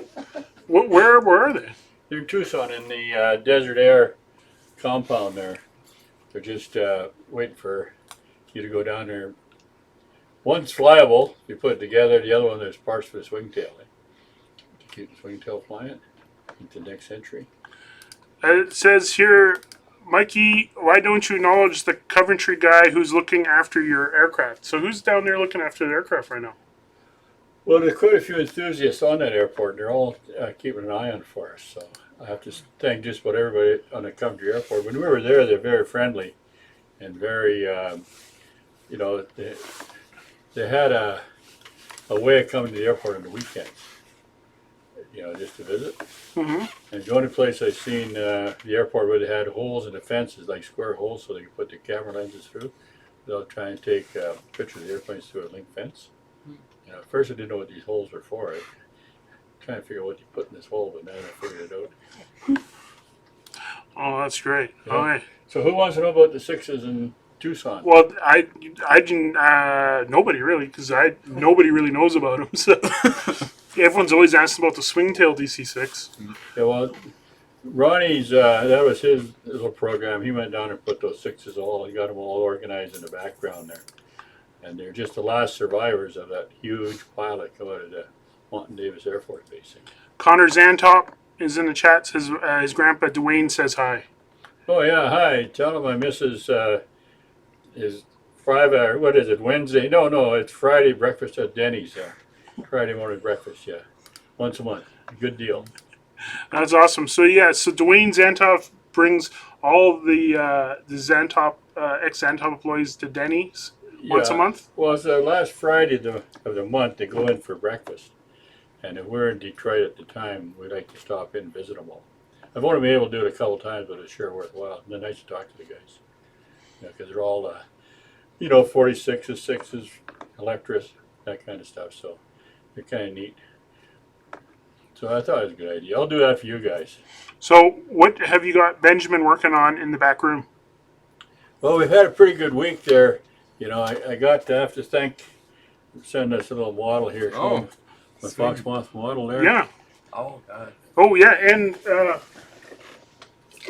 Where are they? They're in Tucson in the Desert Air compound there. They're just waiting for you to go down there. One's flyable, you put it together. The other one, there's parts for the swingtail. To keep the swingtail flying into the next century. It says here, Mikey, why don't you acknowledge the Coventry guy who's looking after your aircraft? So who's down there looking after the aircraft right now? Well, there's quite a few enthusiasts on that airport. They're all keeping an eye on for us. So I have to thank just about everybody on the Coventry airport. When we were there, they're very friendly and very, you know, they had a way of coming to the airport on the weekends, you know, just to visit. Mm-hmm. And the only place I've seen the airport where they had holes in the fences, like square holes, so they could put the camera lenses through. They'll try and take pictures of the airplanes through a link fence. You know, at first I didn't know what these holes were for. I was trying to figure out what you put in this hole, but then I figured it out. Oh, that's great. Yeah. Okay. So who wants to know about the sixes in Tucson? Well, I didn't. Nobody really, because nobody really knows about them. So everyone's always asking about the Swingtail DC6. Yeah, well, Ronnie's, that was his little program. He went down and put those sixes all, he got them all organized in the background there. And they're just the last survivors of that huge pile that came out of the Mountain Davis Air Force Base. Connor Zantop is in the chat. Says his grandpa Dwayne says hi. Oh yeah, hi. Tell him my missus is Friday, what is it, Wednesday? No, it's Friday breakfast at Denny's. Friday morning breakfast, yeah. Once a month. Good deal. That's awesome. So yeah, so Dwayne Zantop brings all the Zantop ex-Zantop employees to Denny's once a month. Well, it's the last Friday of the month they go in for breakfast. And if we're in Detroit at the time, we'd like to stop in and visit them all. I've only been able to do it a couple times, but it's sure worthwhile. And they're nice to talk to the guys. Because they're all, 46s, 6s, Electras, that kind of stuff. So they're kind of neat. So I thought it was a good idea. I'll do that for you guys. So what have you got Benjamin working on in the back room? Well, we've had a pretty good week there. You know, I got to have to send us a little model here. Oh, my Fox Moth model there. Yeah. Oh, God. Oh yeah, and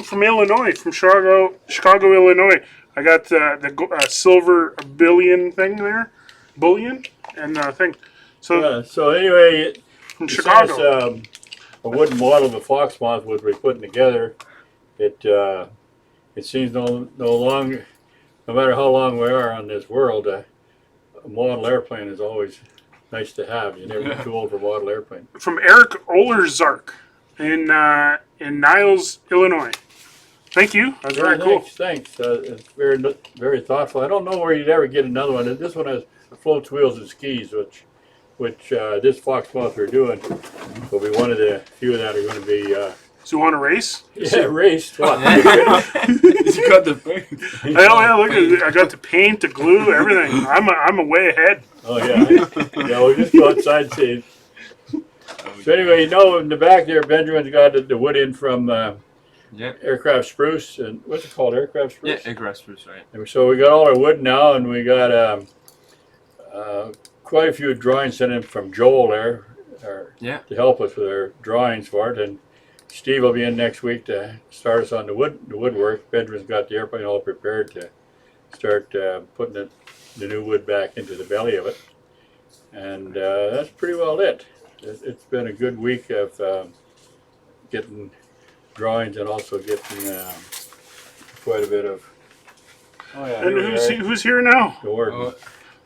from Illinois, from Chicago, Illinois. I got the silver bullion thing there, and thing. So So anyway, from he Chicago. sent us, a wooden model of the Fox Moth which we're putting together. It seems no longer, no matter how long we are on this world, a model airplane is always nice to have. You never get too old for a model airplane. From Eric Olerzark in Niles, Illinois. Thank you. That's very cool. Thanks. It's very thoughtful. I don't know where you'd ever get another one. This one has floats, wheels, and skis, which this Fox Moth we're doing, but we wanted a few that are going to be. So you want to race? Yeah, raced. You got the thing. Yeah, look at it. I got the paint, the glue, everything. I'm a way ahead. Oh yeah, yeah. We'll just go outside and see. So anyway, in the back there, Benjamin's got the wood in from Yeah. aircraft spruce, and what's it called, aircraft Yeah, spruce? aircraft spruce, right? And so we got all our wood now, and we got quite a few drawings sent in from Joel there, to help us with our drawings for it. And Steve will be in next week to start us on the woodwork. Benjamin's got the airplane all prepared to start putting the new wood back into the belly of it. And that's pretty well it. It's been a good week of getting drawings and also getting quite a bit of. Oh yeah, And who's here now? the warden.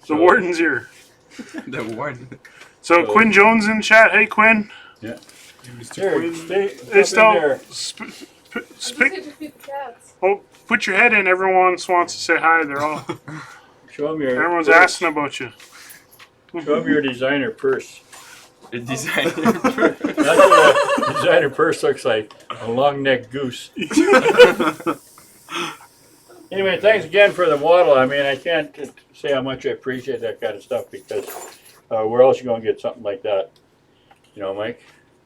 The warden's here. The warden. So Quinn Jones in chat. Hey Quinn. Yeah. Mr. Here, Quinn. stay Hey, up in there. Put your head in. Everyone wants to say hi. They're all. Show them your. Everyone's purse. asking about you. Show them your designer purse. The designer. That's what a designer purse looks like. A long necked goose. Anyway, thanks again for the model. I mean, I can't say how much I appreciate that kind of stuff because where else you going to get something like that? You know, Mike?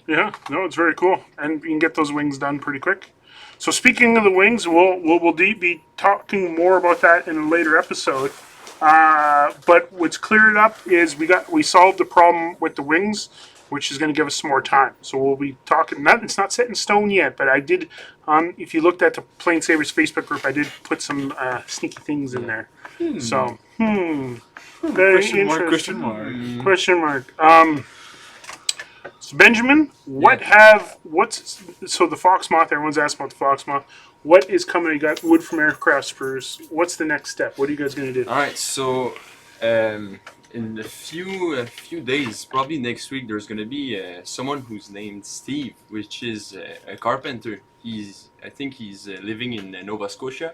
Yeah, no, it's very cool, and you can get those wings done pretty quick. So speaking of the wings, we'll be talking more about that in a later episode. But what's cleared up is we solved the problem with the wings, which is going to give us some more time. So we'll be talking. It's not set in stone yet, but I did. If you looked at the PlaneSavers Facebook group, I did put some sneaky things in there. So very Question mark, interesting. question mark. Question mark. So Benjamin, so the Fox Moth? Everyone's asking about the Fox Moth. What is coming? You got wood from aircraft spurs. What's the next step? What are you guys going to do? All right, so in a few days, probably next week, there's gonna be someone who's named Steve, which is a carpenter. I think he's living in Nova Scotia,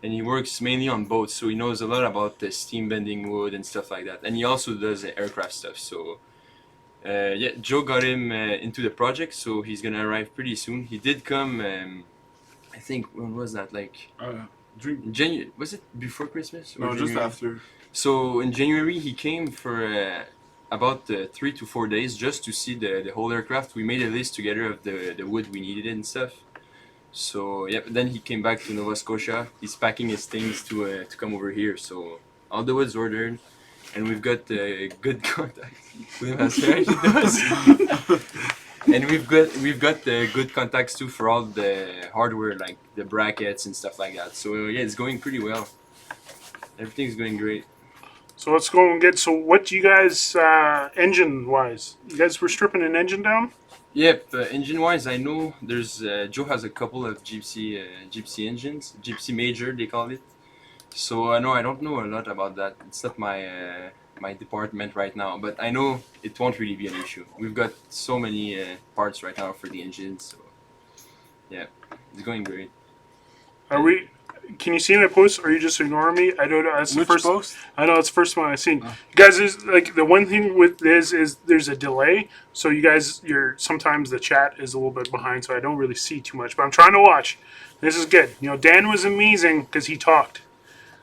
and he works mainly on boats, so he knows a lot about steam bending wood and stuff like that. And he also does aircraft stuff. So yeah, Joe got him into the project, so he's gonna arrive pretty soon. He did come. I think when was that? Like Drink. January? Was it before Christmas? Or No, just January? after. So in January he came for about 3 to 4 days just to see the whole aircraft. We made a list together of the wood we needed and stuff. So yeah, then he came back to Nova Scotia. He's packing his things to come over here. So all the wood's ordered, and we've got good contacts. William has hair, he does. And we've got good contacts too for all the hardware, like the brackets and stuff like that. So yeah, it's going pretty well. Everything's going great. So let's go and get. So what do you guys engine wise? You guys were stripping an engine down? Yep, engine wise, I know there's Joe has a couple of gypsy engines, gypsy major they call it. So I don't know a lot about that. It's not my my department right now, but I know it won't really be an issue. We've got so many parts right now for the engines, so yeah, it's going great. Are we? Can you see my post, or are you just ignoring me? I don't know. That's the Which first. post? I know it's the first one I've seen. You guys, is like the one thing with this is there's a delay, so you guys, sometimes the chat is a little bit behind, so I don't really see too much. But I'm trying to watch. This is good. You know, Dan was amazing because he talked.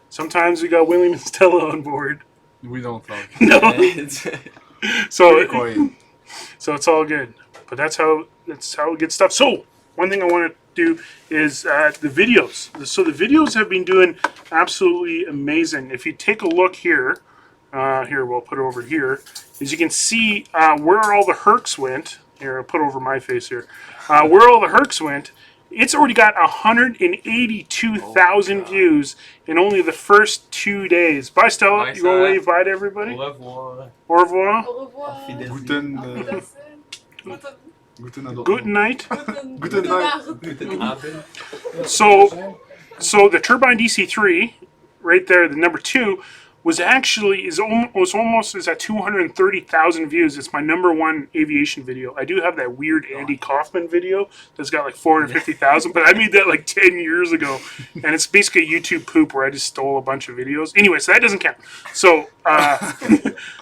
Sometimes we got William and Stella on board. We don't talk. No, It's- so Quiet. so it's all good. But that's how we get stuff. So one thing I want to do is the videos. So the videos have been doing absolutely amazing. If you take a look here, we'll put it over here. As you can see where all the hercs went. Here, I'll put it over my face here. Where all the hercs went. It's already got 182,000 views in only the first 2 days. Bye, Stella. Bye, You want to Stella. wave bye to everybody? Au revoir. Au revoir. Au revoir. Guten, Guten, guten Abend. Good night. Guten Nacht. Guten Abend. So the Turbine DC3, right there, the number 2, was actually is at 230,000 views. It's my number 1 aviation video. I do have that weird Andy Kaufman video that's got like 450,000, but I made that like 10 years ago, and it's basically a YouTube poop where I just stole a bunch of videos. Anyway, so that doesn't count. So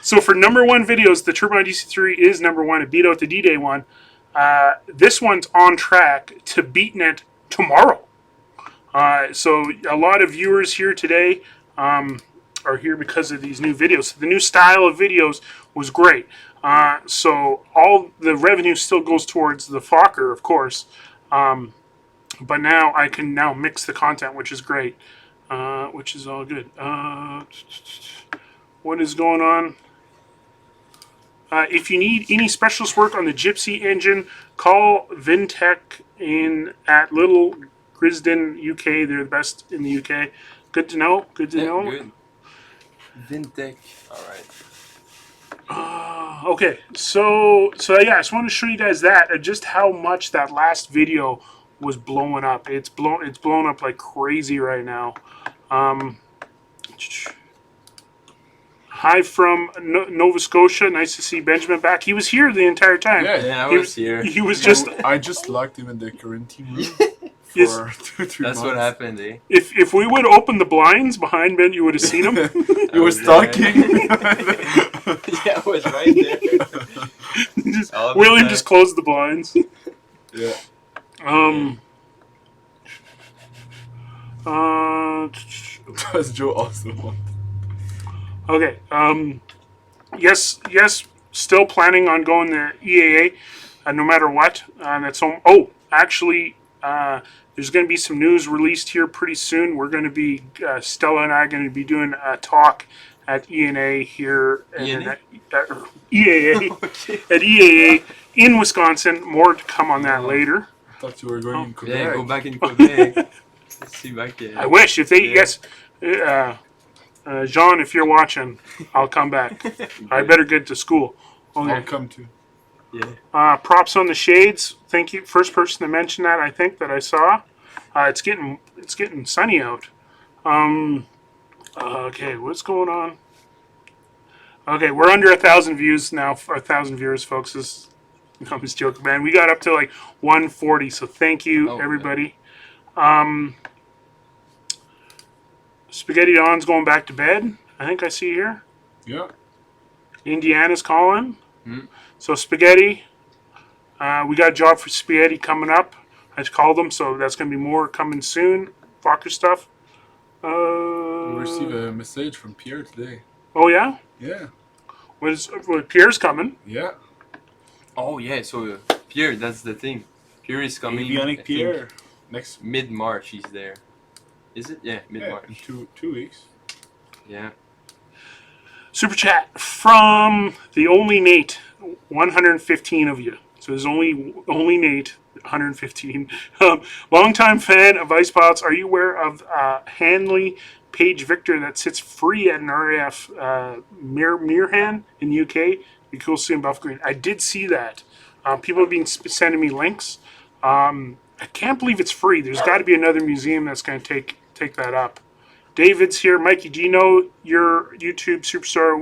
so for number 1 videos, the Turbine DC3 is number 1. It beat out the D-Day one. This one's on track to beating it tomorrow. So a lot of viewers here today are here because of these new videos. The new style of videos was great. So all the revenue still goes towards the Fokker, of course. but now I can now mix the content, which is great, which is all good. What is going on? If you need any specialist work on the Gypsy engine, call Vintech at Little Grisden, UK. They're the best in the UK. Good to know. Good to know. Good. Vintech. All right. Okay, so yeah, I just want to show you guys that just how much that last video was blowing up. It's blown up like crazy right now. Hi from Nova Scotia. Nice to see Benjamin back. He was here the entire time. Yeah, I was here. He was just. I just locked him in the quarantine room Yes. for 2-3 That's months. what happened, eh? If we would open the blinds behind Ben, you would have seen him. He was talking. Yeah, I was right there. All the William time. just closed the blinds. Yeah. Does Joe also want? Okay. Yes. Still planning on going to EAA, no matter what. That's home. Oh, actually, there's going to be some news released here pretty soon. We're going to be Stella and I are going to be doing a talk at ENA here. ENA? EAA Okay. at EAA in Wisconsin. More to come on that later. I thought you were going in Quebec. Yeah, go back in Quebec. Let's see back there. I wish if they Yeah. yes. Jean, if you're watching, I'll come back. I better get to school. I'll Okay. come too. Yeah. Props on the shades. Thank you. First person to mention that, I think, that I saw. It's getting sunny out. Okay, what's going on? Okay, we're under 1,000 views now. 1,000 viewers, folks. I'm just joking, man. We got up to like 140, so thank you, Oh, everybody. Spaghetti Don's going back to bed. I think I see here. Yeah. Indiana's calling. Hmm. So Spaghetti, we got a job for Spaghetti coming up. I just called them, so that's going to be more coming soon. Fokker stuff. We received a message from Pierre today. Oh yeah, Yeah. Pierre's coming. Yeah. Oh yeah, so Pierre, that's the thing. Pierre is coming. I Avionic think Pierre. Next. Mid-March he's there. Is it? Yeah, Yeah, in mid-March. two weeks. Yeah. Super chat from the only Nate. 115 of you. So there's only Nate. 115. Longtime fan of Ice Pilots. Are you aware of Hanley Page Victor that sits free at an RAF Mearhan in the UK? Be cool to see in Buff Green. I did see that. People have been sending me links. I can't believe it's free. There's got to be another museum that's going to take that up. David's here. Mikey, do you know your YouTube superstar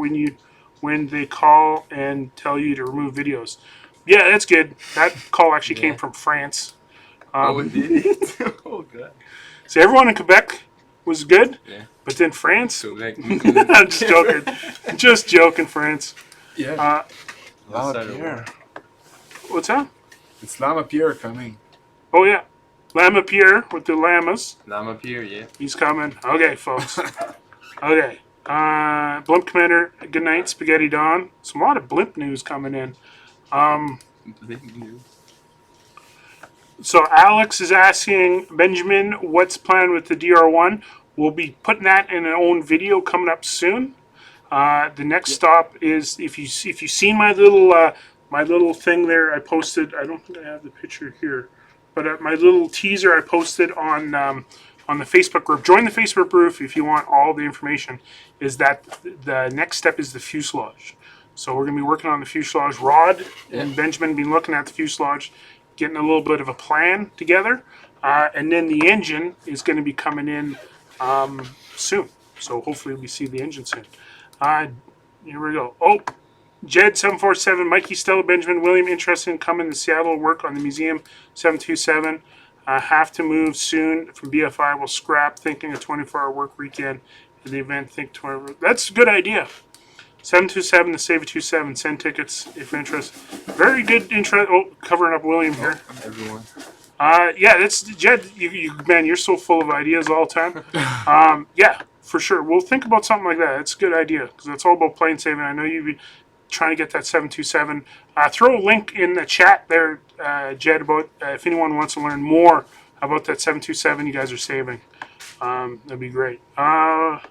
when they call and tell you to remove videos? Yeah, that's good. That call actually came from France. Oh, it did it? Oh god. So everyone in Quebec was good, Yeah. but then France. So like, I'm just joking. Just joking, France. Yeah. Lama Lama Pierre. What's that? It's Lama Pierre coming. Oh yeah, Lama Pierre with the llamas. Lama Pierre, yeah. He's coming. Okay, folks. Okay. Blimp Commander, good night, Spaghetti Don. Some a lot of blimp news coming in. So Alex is asking Benjamin, what's planned with the DR1? We'll be putting that in an own video coming up soon. The next stop is if you've seen my little thing there I posted. I don't think I have the picture here, but my little teaser I posted on the Facebook group. Join the Facebook group if you want all the information. Is that the next step is the fuselage. So we're going to be working on the fuselage. Rod and Benjamin been looking at the fuselage, getting a little bit of a plan together, and then the engine is going to be coming in soon. So hopefully we see the engine soon. Here we go. Oh, Jed 747, Mikey, Stella, Benjamin, William, interested in coming to Seattle to work on the museum 727. Have to move soon from BFI. Will scrap. Thinking a 24-hour work weekend in the event. Think 20. That's a good idea. 727 to Save 27. Send tickets if you're interested. Very good interest. Oh, covering up William here. Everyone. Yeah, that's Jed. Man, you're so full of ideas all the time. Yeah, for sure. We'll think about something like that. It's a good idea because it's all about plane saving. I know you've been trying to get that 727. Throw a link in the chat there, Jed, about if anyone wants to learn more How about that 727 you guys are saving? That'd be great. The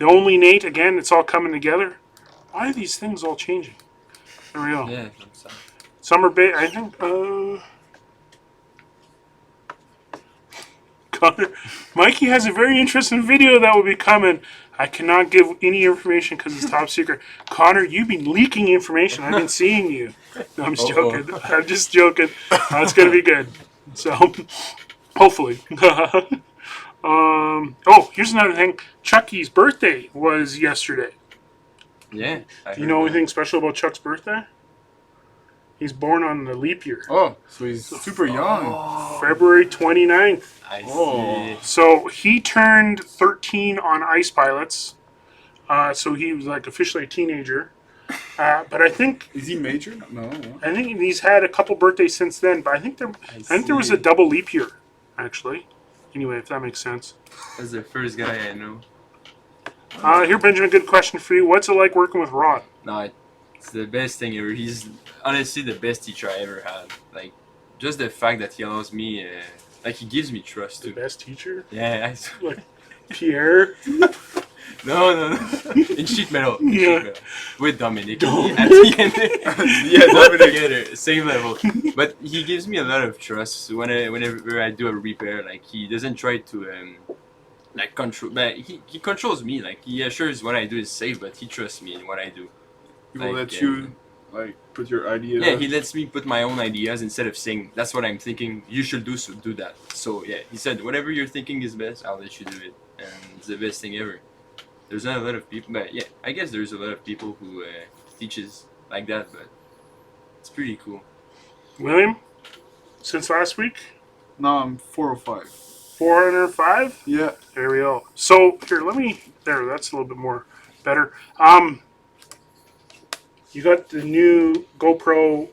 only Nate, again, it's all coming together. Why are these things all changing? There we go. Yeah, I'm sorry. Summer Bay, I think. Connor, Mikey has a very interesting video that will be coming. I cannot give any information because it's top secret. Connor, you've been leaking information. I've been seeing you. No, I'm just joking. I'm just joking. It's going to be good. So, hopefully. Here's another thing. Chucky's birthday was yesterday. Yeah. Do you know anything special about Chuck's birthday? He's born on the leap year. Oh, so he's super young. February 29th. I see. Oh. So he turned 13 on Ice Pilots. So he was like officially a teenager. But I think Is he major? No. he's had a couple birthdays since then. But I think there was a double leap year, actually. Anyway, if that makes sense. That's the first guy I know. Here, Benjamin, good question for you. What's it like working with Rod? No, it's the best thing ever. He's honestly the best teacher I ever had. Like, just the fact that he allows me, like, he gives me trust The too. best teacher? Yeah, Like Pierre? no. In sheet metal. In Yeah. sheet metal. With Dominic. At the end. Yeah, Dominic together, same level. But he gives me a lot of trust whenever I do a repair. Like, he doesn't try to like control, but he controls me. Like, he assures what I do is safe, but he trusts me in what I do. He will Like, let you like put your ideas. Yeah, he lets me put my own ideas instead of saying that's what I'm thinking. You should do, so do that. So yeah, he said whatever you're thinking is best, I'll let you do it, and it's the best thing ever. There's not a lot of people, but yeah, I guess there's a lot of people who teaches like that, but it's pretty cool. William? Since last week? No, I'm 405. 405? Yeah. There we go. So here, that's a little bit more better. You got the new GoPro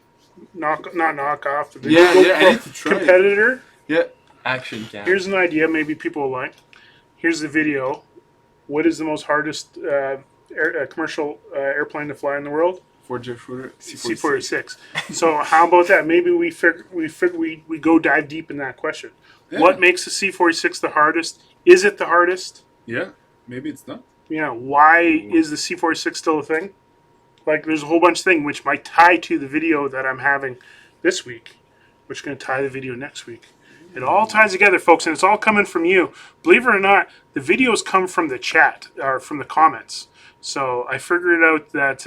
not knockoff, the new GoPro I need to try it. competitor. Yeah. Action cam. Here's an idea maybe people will like. Here's the video. What is the most hardest commercial airplane to fly in the world? Ford Jet Shooter. C-46. So how about that? Maybe we go dive deep in that question. Yeah. What makes the C-46 the hardest? Is it the hardest? Yeah. Maybe it's not. Yeah. Why is the C-46 still a thing? Like, there's a whole bunch of things which might tie to the video that I'm having this week, which is going to tie the video next week. It all ties together, folks, and it's all coming from you. Believe it or not, the videos come from the chat, or from the comments. So I figured out that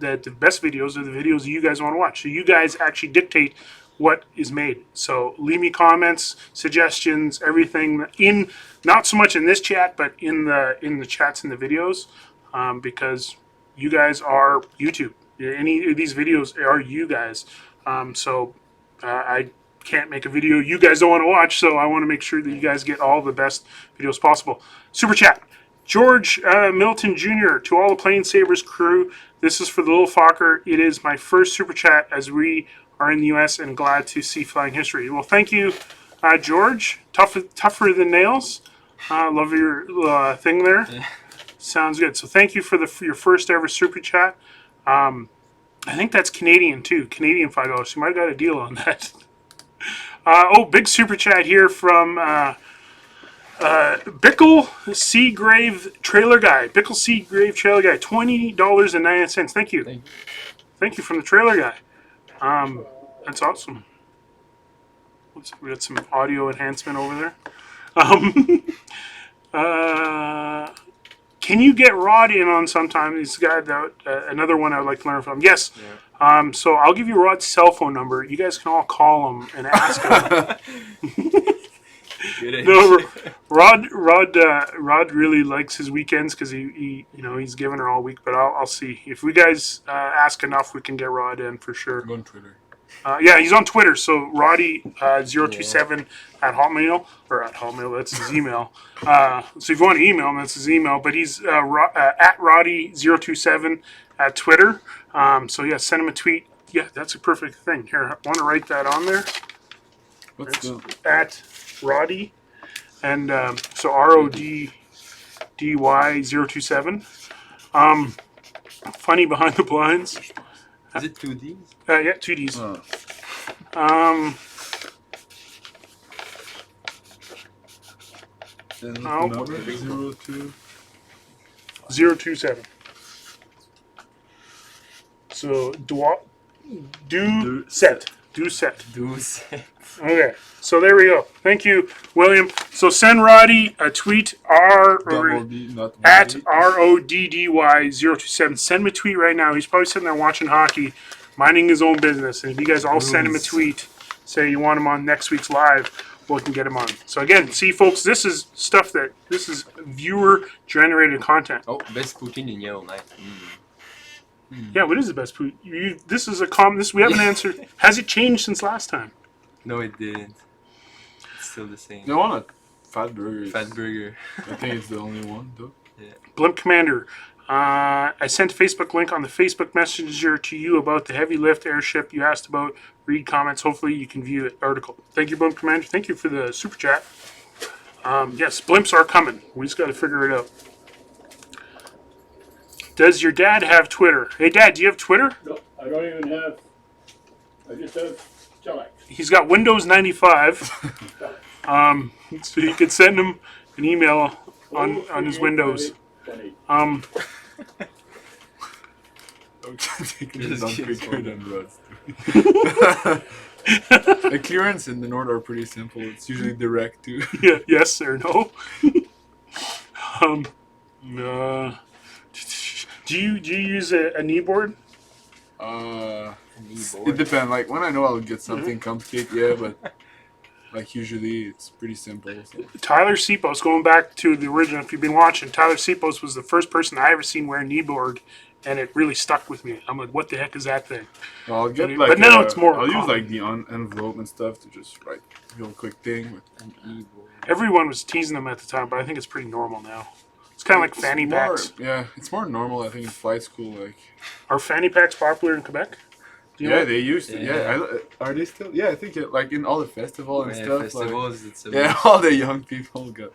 that the best videos are the videos you guys want to watch. So you guys actually dictate what is made. So leave me comments, suggestions, everything in, not so much in this chat, but in the chats and the videos, because you guys are YouTube. Any of these videos are you guys. I can't make a video you guys don't want to watch, so I want to make sure that you guys get all the best videos possible. Super chat. George Milton Jr. to all the PlaneSavers crew. This is for the little Fokker. It is my first super chat as we are in the U.S. and glad to see flying history. Well, thank you, George. Tougher than nails. Love your thing there. Sounds good. So thank you for your first ever super chat. I think that's Canadian too. Canadian $5. You might have got a deal on that. Big super chat here from Bickle Seagrave Trailer Guy. Bickle Seagrave Trailer Guy. $20.99. Thank you. Thank you from the trailer guy. That's awesome. We got some audio enhancement over there. Can you get Rod in on sometime? He's got another one I'd like to learn from. Yes. Yeah. So I'll give you Rod's cell phone number. You guys can all call him and ask him. No, Rod really likes his weekends because he's giving her all week. But I'll see if we guys ask enough, we can get Rod in for sure. Go on Twitter. Yeah, he's on Twitter. So Roddy 027 at Hotmail or at Hotmail. That's his email. So if you want to email him, that's his email. But he's at Roddy 027 at Twitter. So yeah, send him a tweet. Yeah, that's a perfect thing. Here, I want to write that on there. What's the At Roddy, and so RODDY 027. Funny behind the blinds. Is it 2Ds? Yeah, 2Ds. And what's Oh. the number? 02. 027. So do set. Deuce. Okay, so there we go. Thank you, William. So send Roddy a tweet Double D, not at 1D. RODDY027. Send him a tweet right now. He's probably sitting there watching hockey, minding his own business. And if you guys all send him a tweet, say you want him on next week's live, we can get him on. So again, see folks, this is viewer generated content. Oh, best cooking in Yellowknife. Yeah, what is the best food? This is this we haven't answered. Has it changed since last time? No, it didn't. It's still the same. They want a fat burger. Fat burger. I think it's the only one, though. Blimp Commander. I sent a Facebook link on the Facebook Messenger to you about the heavy lift airship you asked about. Read comments. Hopefully you can view the article. Thank you, Blimp Commander. Thank you for the super chat. Yes, blimps are coming. We just got to figure it out. Does your dad have Twitter? Hey, Dad, do you have Twitter? No, I don't even have. I just have telex. He's got Windows 95. So you could send him an email on his Windows. Okay, taking it on Just quicker than Rod's. The clearance in the north are pretty simple. It's usually direct too. Yeah, yes or no. Do you use a kneeboard? It depends. Like when I know I'll get something complicated, yeah, but like usually it's pretty simple. So. Tyler Sipos, going back to the original, if you've been watching, Tyler Sipos was the first person I ever seen wear a kneeboard, and it really stuck with me. I'm like, what the heck is that thing? Well, I'll get But now it's more I'll use common. like the envelope and stuff to just write a real quick thing. Everyone was teasing them at the time, but I think it's pretty normal now. It's kind of like fanny packs. Yeah, it's more normal. I think in flight school, like. Are fanny packs popular in Quebec? Do you know? They used to. Yeah, are they still? Yeah, I think like in all the festivals and stuff. Festivals, it's All the young people got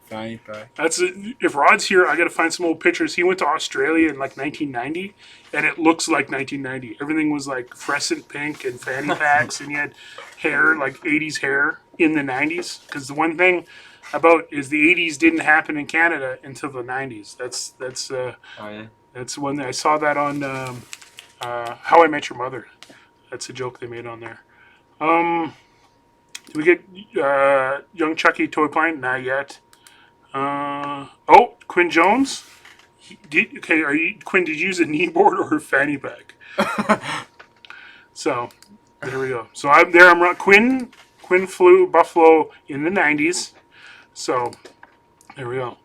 fanny pack. If Rod's here, I got to find some old pictures. He went to Australia in like 1990, and it looks like 1990. Everything was like fluorescent pink and fanny packs, and he had hair like 80s hair in the 90s. Because the one thing about is the 80s didn't happen in Canada until the 90s. That's one thing I saw that on How I Met Your Mother. That's a joke they made on there. Did we get young Chucky toy plane? Not yet. Quinn Jones. Quinn? Did you use a kneeboard or a fanny pack? So there we go. So I'm Quinn flew Buffalo in the 90s. So there we go.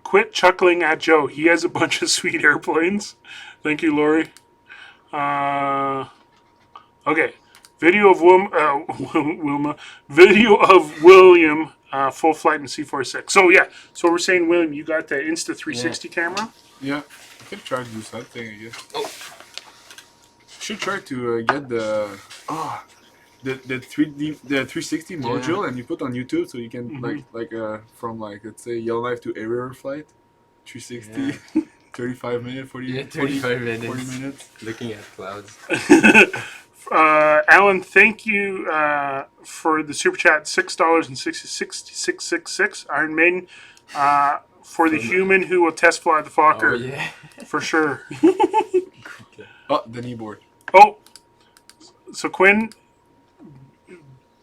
Quit chuckling at Joe. He has a bunch of sweet airplanes. Thank you, Lori. Okay. Video of Wilma. Video of William full flight in C-46. So yeah. So we're saying, William, you got the Insta360 camera. Yeah, I could try to do something. I guess. Should try to get the 360 module and you put on YouTube so you can from let's say Yellowknife to Area flight 360 35 minutes 35 minutes 40 minutes looking at clouds. Alan, thank you for the super chat. $6.6666. Iron Maiden for the human who will test fly the Fokker. Oh yeah, for sure. The kneeboard. So Quinn,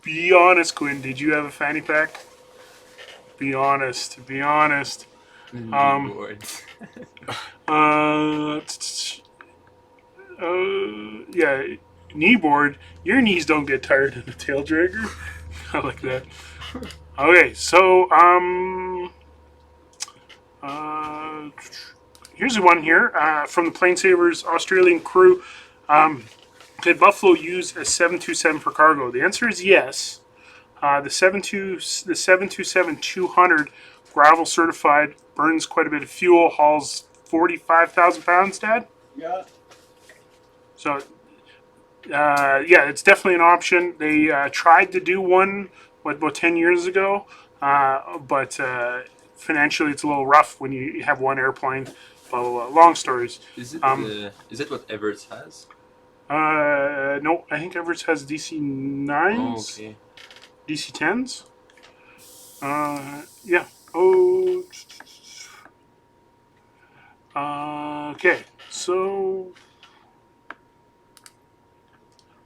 be honest, Quinn. Did you have a fanny pack? Be honest. Yeah, kneeboard. Your knees don't get tired in a tail dragger. I like that. Okay, so here's the one here from the PlaneSavers Australian crew. Did Buffalo use a 727 for cargo? The answer is yes. The 727-200 gravel certified, burns quite a bit of fuel, hauls 45,000 pounds, Dad? Yeah. So, it's definitely an option. They tried to do one, about 10 years ago, but financially it's a little rough when you have one airplane. Blah, blah, blah. Long stories. Is it what Everest has? No, I think Everest has DC 9s, okay. DC 10s. Yeah. Oh. Okay. So,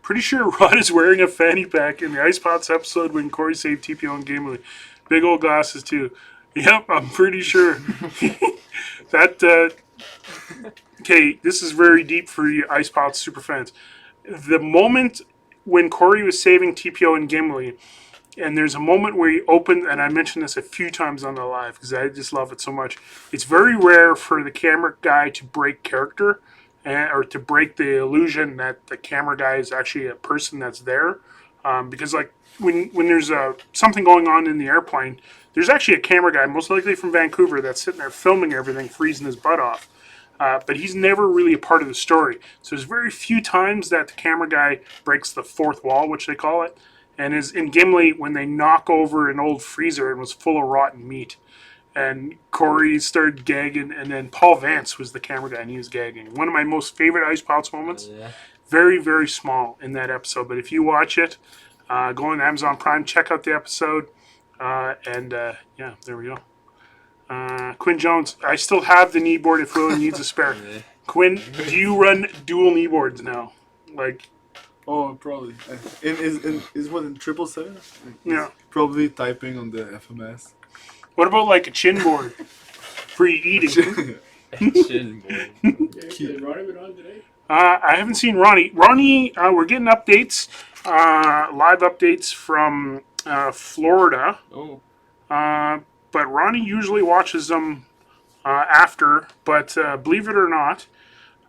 pretty sure Rod is wearing a fanny pack in the Ice Pots episode when Corey saved TPO and Gamely. Big old glasses too. Yep, I'm pretty sure. That. Okay, this is very deep for you Ice Pots super fans. The moment when Corey was saving TPO and Gimli, and there's a moment where he opened, and I mentioned this a few times on the live because I just love it so much. It's very rare for the camera guy to break character or to break the illusion that the camera guy is actually a person that's there. Because like when there's something going on in the airplane, there's actually a camera guy, most likely from Vancouver, that's sitting there filming everything, freezing his butt off. But he's never really a part of the story. So there's very few times that the camera guy breaks the fourth wall, which they call it. And is in Gimli when they knock over an old freezer and was full of rotten meat. And Corey started gagging, and then Paul Vance was the camera guy, and he was gagging. One of my most favorite Ice Pots moments. Yeah. Very, very small in that episode. But if you watch it, go on Amazon Prime, check out the episode. Yeah, there we go. Quinn Jones, I still have the kneeboard if Willie needs a spare. Yeah. Quinn, do you run dual kneeboards now? Like, Oh, probably. Is what in 777? yeah. Probably typing on the FMS. What about like a chin board for you eating? Chin boy. Is Ronnie been on today? I haven't seen Ronnie. Ronnie, we're getting updates, live updates from Florida. Oh. But Ronnie usually watches them after. But believe it or not,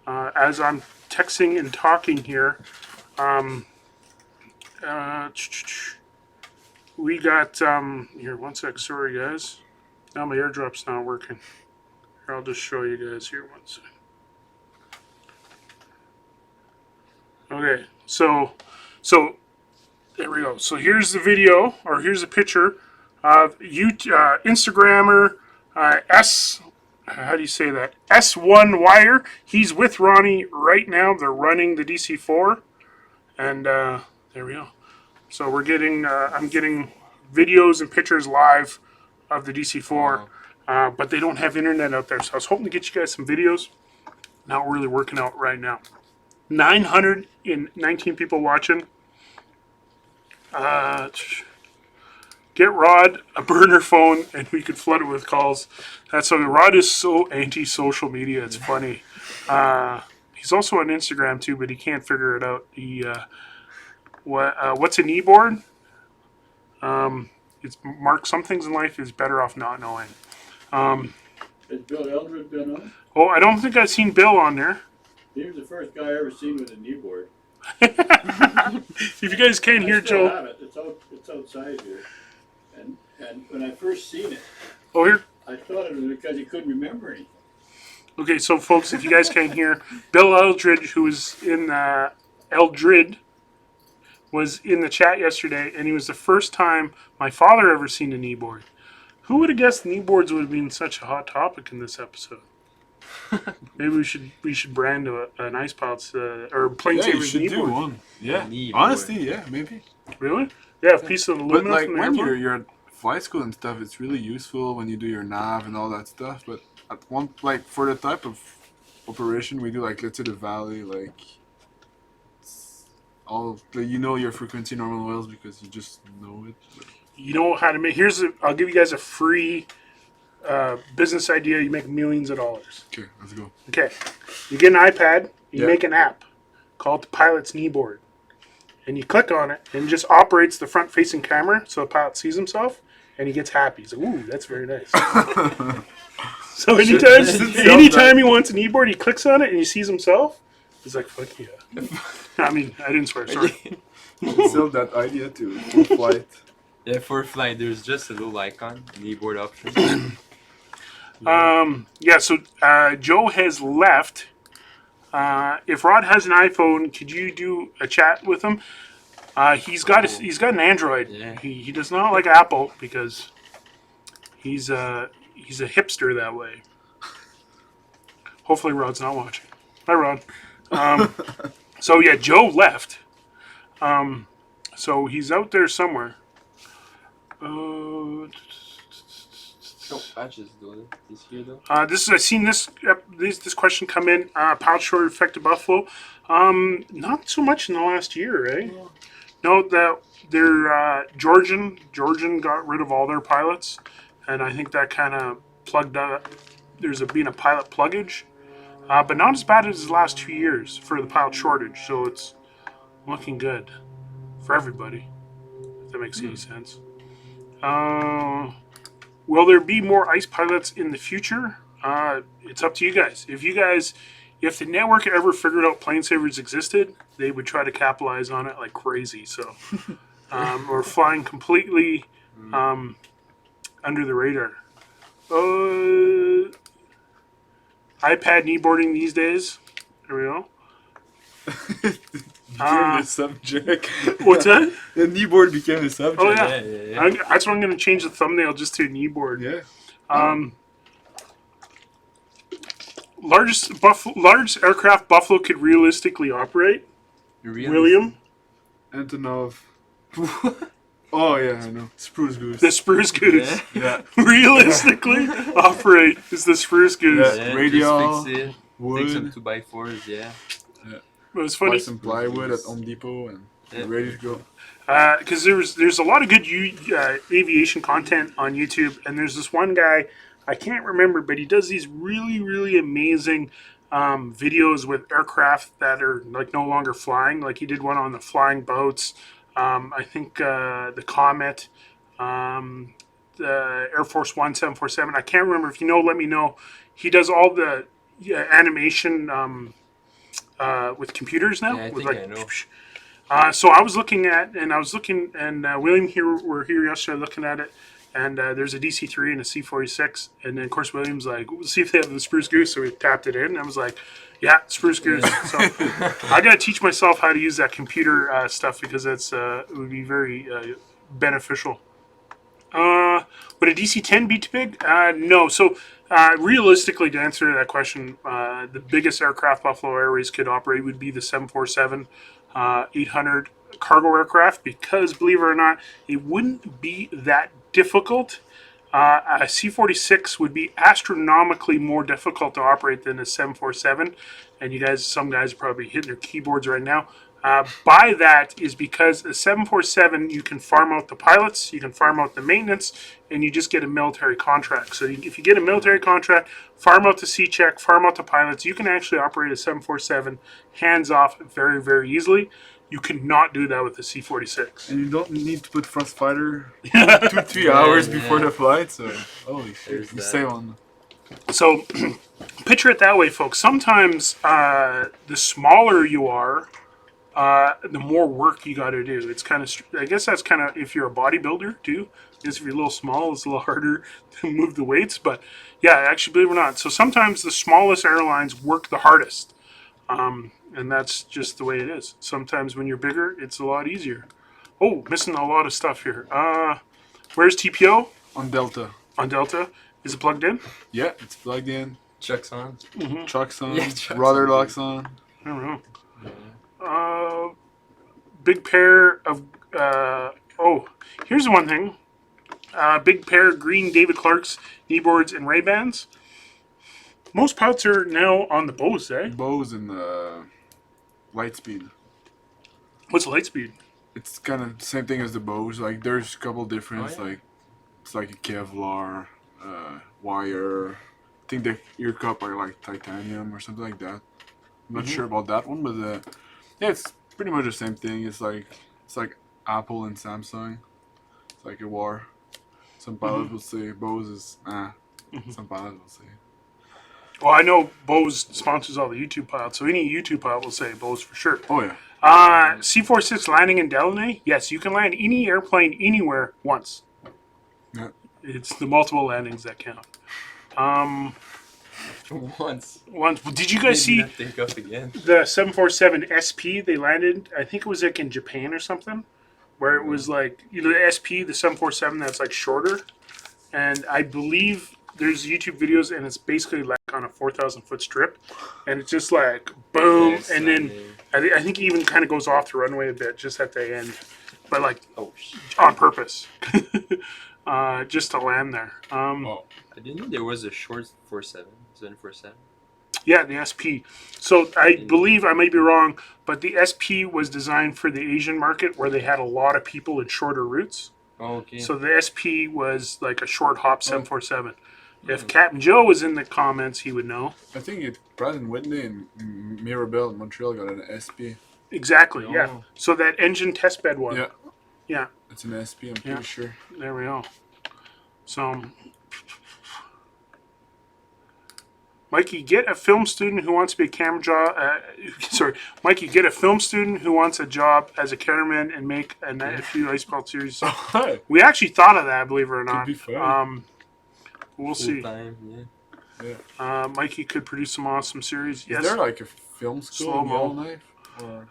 as I'm texting and talking here, we got here. One sec, sorry guys. Now my airdrop's not working. Here, I'll just show you guys here. One sec. Okay, so there we go. So here's the video, or here's a picture of Instagrammer how do you say that? S1 Wire. He's with Ronnie right now. They're running the DC4, and there we go. So we're getting, I'm getting videos and pictures live of the DC4, but they don't have internet out there. So I was hoping to get you guys some videos. Not really working out right now. 919 people watching. Get Rod a burner phone and we could flood it with calls. That's so Rod is so anti-social media. It's funny. He's also on Instagram too, but he can't figure it out. He what's a kneeboard? It's Mark. Some things in life is better off not knowing. Has Bill Eldred been on? Oh, I don't think I've seen Bill on there. He was the first guy I ever seen with a kneeboard. If you guys can't hear I still Joe, have it. It's outside here. And when I first seen it, oh here. I thought it was because he couldn't remember anything. Okay, so folks, if you guys can't hear, Bill Eldridge, who was in Eldred, was in the chat yesterday, and he was the first time my father ever seen a kneeboard. Who would have guessed kneeboards would have been such a hot topic in this episode? Maybe we should brand an Ice Pots or PlaneSavers you should do kneeboard. one. Yeah, Kneeboard. honestly, yeah, maybe. Really? Yeah, a piece of But aluminum like from the when airport? you're at flight school and stuff, it's really useful when you do your nav and all that stuff. But at one, like for the type of operation we do, like let's say the valley, like all you know your frequency normal oils because you just know it. You know how to make. I'll give you guys a free business idea. You make millions of dollars. Okay, let's go. Okay, you get an iPad. You Yeah. make an app called the Pilot's Kneeboard, and you click on it, and it just operates the front-facing camera, so the pilot sees himself, and he gets happy. He's like, "Ooh, that's very nice." So anytime he wants a kneeboard, he clicks on it, and he sees himself. He's like, "Fuck yeah!" I mean, I didn't swear. Sorry. Sell that idea to full flight. Yeah, for flight, there's just a little icon, kneeboard option. Yeah. So Joe has left. If Rod has an iPhone, could you do a chat with him? He's got an Android. Yeah. He does not like Apple because he's a hipster that way. Hopefully Rod's not watching. Hi Rod. So yeah, Joe left. So he's out there somewhere. No patches though. This here though. I seen this question come in. Pouch shortage affected Buffalo. Not so much in the last year, eh? No, they're Georgian got rid of all their pilots, and I think that kind of plugged up. There's been a pilot pluggage, but not as bad as the last 2 years for the pilot shortage. So it's looking good for everybody. If that makes any sense. Will there be more ICE pilots in the future? It's up to you guys. If the network ever figured out PlaneSavers existed, they would try to capitalize on it like crazy. So, or flying completely under the radar. iPad kneeboarding these days. There we go. Became the subject. What's that? The kneeboard became the subject. Oh yeah, Yeah. that's why I'm going to change the thumbnail just to kneeboard. Yeah. Large aircraft Buffalo could realistically operate. William, Antonov. Oh yeah, I know. Spruce Goose. the Spruce Goose. Yeah. Realistically operate is the Spruce Goose. Yeah. Radial, Just fix it. Take some 2x4s. Yeah. It was Buy funny some plywood at Home Depot and Yeah. ready to go. because there's a lot of good aviation content on YouTube, and there's this one guy I can't remember, but he does these really amazing videos with aircraft that are like no longer flying. Like he did one on the flying boats. I think the Comet, the Air Force One 747. I can't remember. If you know, let me know. He does all the animation with computers now. Yeah, I with think like, I know. so I was looking, and William were here yesterday looking at it, and there's a DC-3 and a C-46, and then of course William's like, we'll see if they have the Spruce Goose, so we tapped it in, and I was like, yeah, Spruce Goose. So I got to teach myself how to use that computer stuff because it would be very beneficial. Would a DC-10 be too big? No. So realistically, to answer that question, the biggest aircraft Buffalo Airways could operate would be the 747 800 cargo aircraft, because believe it or not, it wouldn't be that difficult. A C-46 would be astronomically more difficult to operate than a 747, and some guys are probably hitting their keyboards right now. By that is because a 747, you can farm out the pilots, you can farm out the maintenance, and you just get a military contract. So if you get a military contract, farm out the C-check, farm out the pilots, you can actually operate a 747 hands off very easily. You cannot do that with the C-46. And you don't need to put thrust fighter 2-3 hours before the flight, so holy shit, There's you that. stay on. So picture it that way, folks. Sometimes the smaller you are, the more work you got to do. It's kind of, I guess that's kind of if you're a bodybuilder too. Because if you're a little small, it's a little harder to move the weights. But yeah, actually, believe it or not, so sometimes the smallest airlines work the hardest, and that's just the way it is. Sometimes when you're bigger, it's a lot easier. Oh, missing a lot of stuff here. Where's TPO On Delta. on Delta? Is it plugged in? Yeah, it's plugged in. Chuck's on. Trucks on. Yeah, trucks rudder on. locks on. I don't know. Big pair of. Here's the one thing. Big pair of green David Clark's kneeboards and Ray-Bans. Most pilots are now on the Bose, eh? Bose and Lightspeed. What's the light speed? It's kind of the same thing as the Bose. Like there's a couple difference. Oh, yeah. Like it's like a Kevlar wire. I think the ear cup are like titanium or something like that. I'm not sure about that one, but yeah, it's pretty much the same thing. It's like Apple and Samsung. It's like a war. Some pilots will say Bose is Some pilots will say. Well, I know Bose sponsors all the YouTube pilots, so any YouTube pilot will say Bose for sure. Oh yeah. C-46 landing in Delaney? Yes, you can land any airplane anywhere once. Yeah. It's the multiple landings that count. Once. Did you guys see Maybe not take off again. the 747 SP? They landed, I think it was like in Japan or something, where it was like, the SP, the 747 that's like shorter. And I believe there's YouTube videos, and it's basically like on a 4,000 foot strip, and it's just like boom, Yes, and then I think he even kind of goes off the runway a bit just at the end, but like Oh shit. on purpose, just to land there. Oh, I didn't know there was a short 47. 747. Yeah, the SP. So I believe, I might be wrong, but the SP was designed for the Asian market where they had a lot of people in shorter routes. Oh, okay. So the SP was like a short hop 747. If Captain Joe was in the comments, he would know. I think it Brad and Whitney and Mirabel in Montreal got an SP. Exactly, yeah. Oh. So that engine test bed one. Yeah. Yeah, It's an SP, I'm pretty Yeah. sure. there we go. So, Mikey, get a film student who wants to be a camera job. Mikey, get a film student who wants a job as a cameraman and make a few ice ball series. Hi. We actually thought of that, believe it or not. Could be fun. We'll see. Full-time, yeah. Mikey could produce some awesome series. Is Yes. there like a film school in Slow-mo. Yellowknife? Or...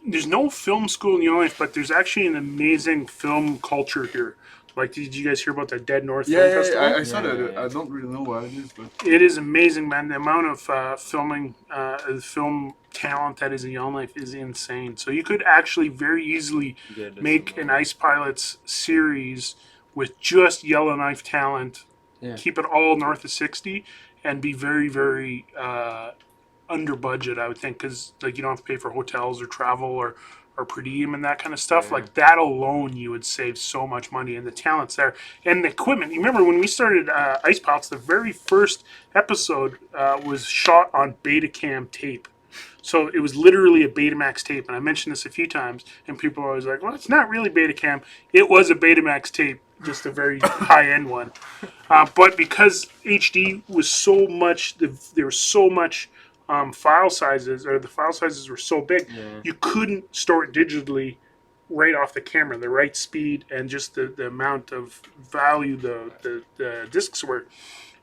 There's no film school in Yellowknife, but there's actually an amazing film culture here. Like, did you guys hear about the Dead North Film Festival? I saw Yeah, that. yeah. I don't really know what it is, but It is amazing, man. The amount of film talent that is in Yellowknife is insane. So you could actually very easily Yeah, that's make a an lot. Ice Pilots series with just Yellowknife talent. Yeah. Keep it all north of 60 and be very, very under budget, I would think, because like you don't have to pay for hotels or travel or per diem and that kind of stuff. Yeah. Like that alone, you would save so much money, and the talent's there. And the equipment. You remember when we started Ice Pilots, the very first episode was shot on Betacam tape. So it was literally a Betamax tape, and I mentioned this a few times, and people are always like, well, it's not really Betacam. It was a Betamax tape, just a very high-end one. But because HD was so much, there was so much file sizes, or the file sizes were so big, Yeah. you couldn't store it digitally right off the camera, the right speed, and just the amount of value the discs were.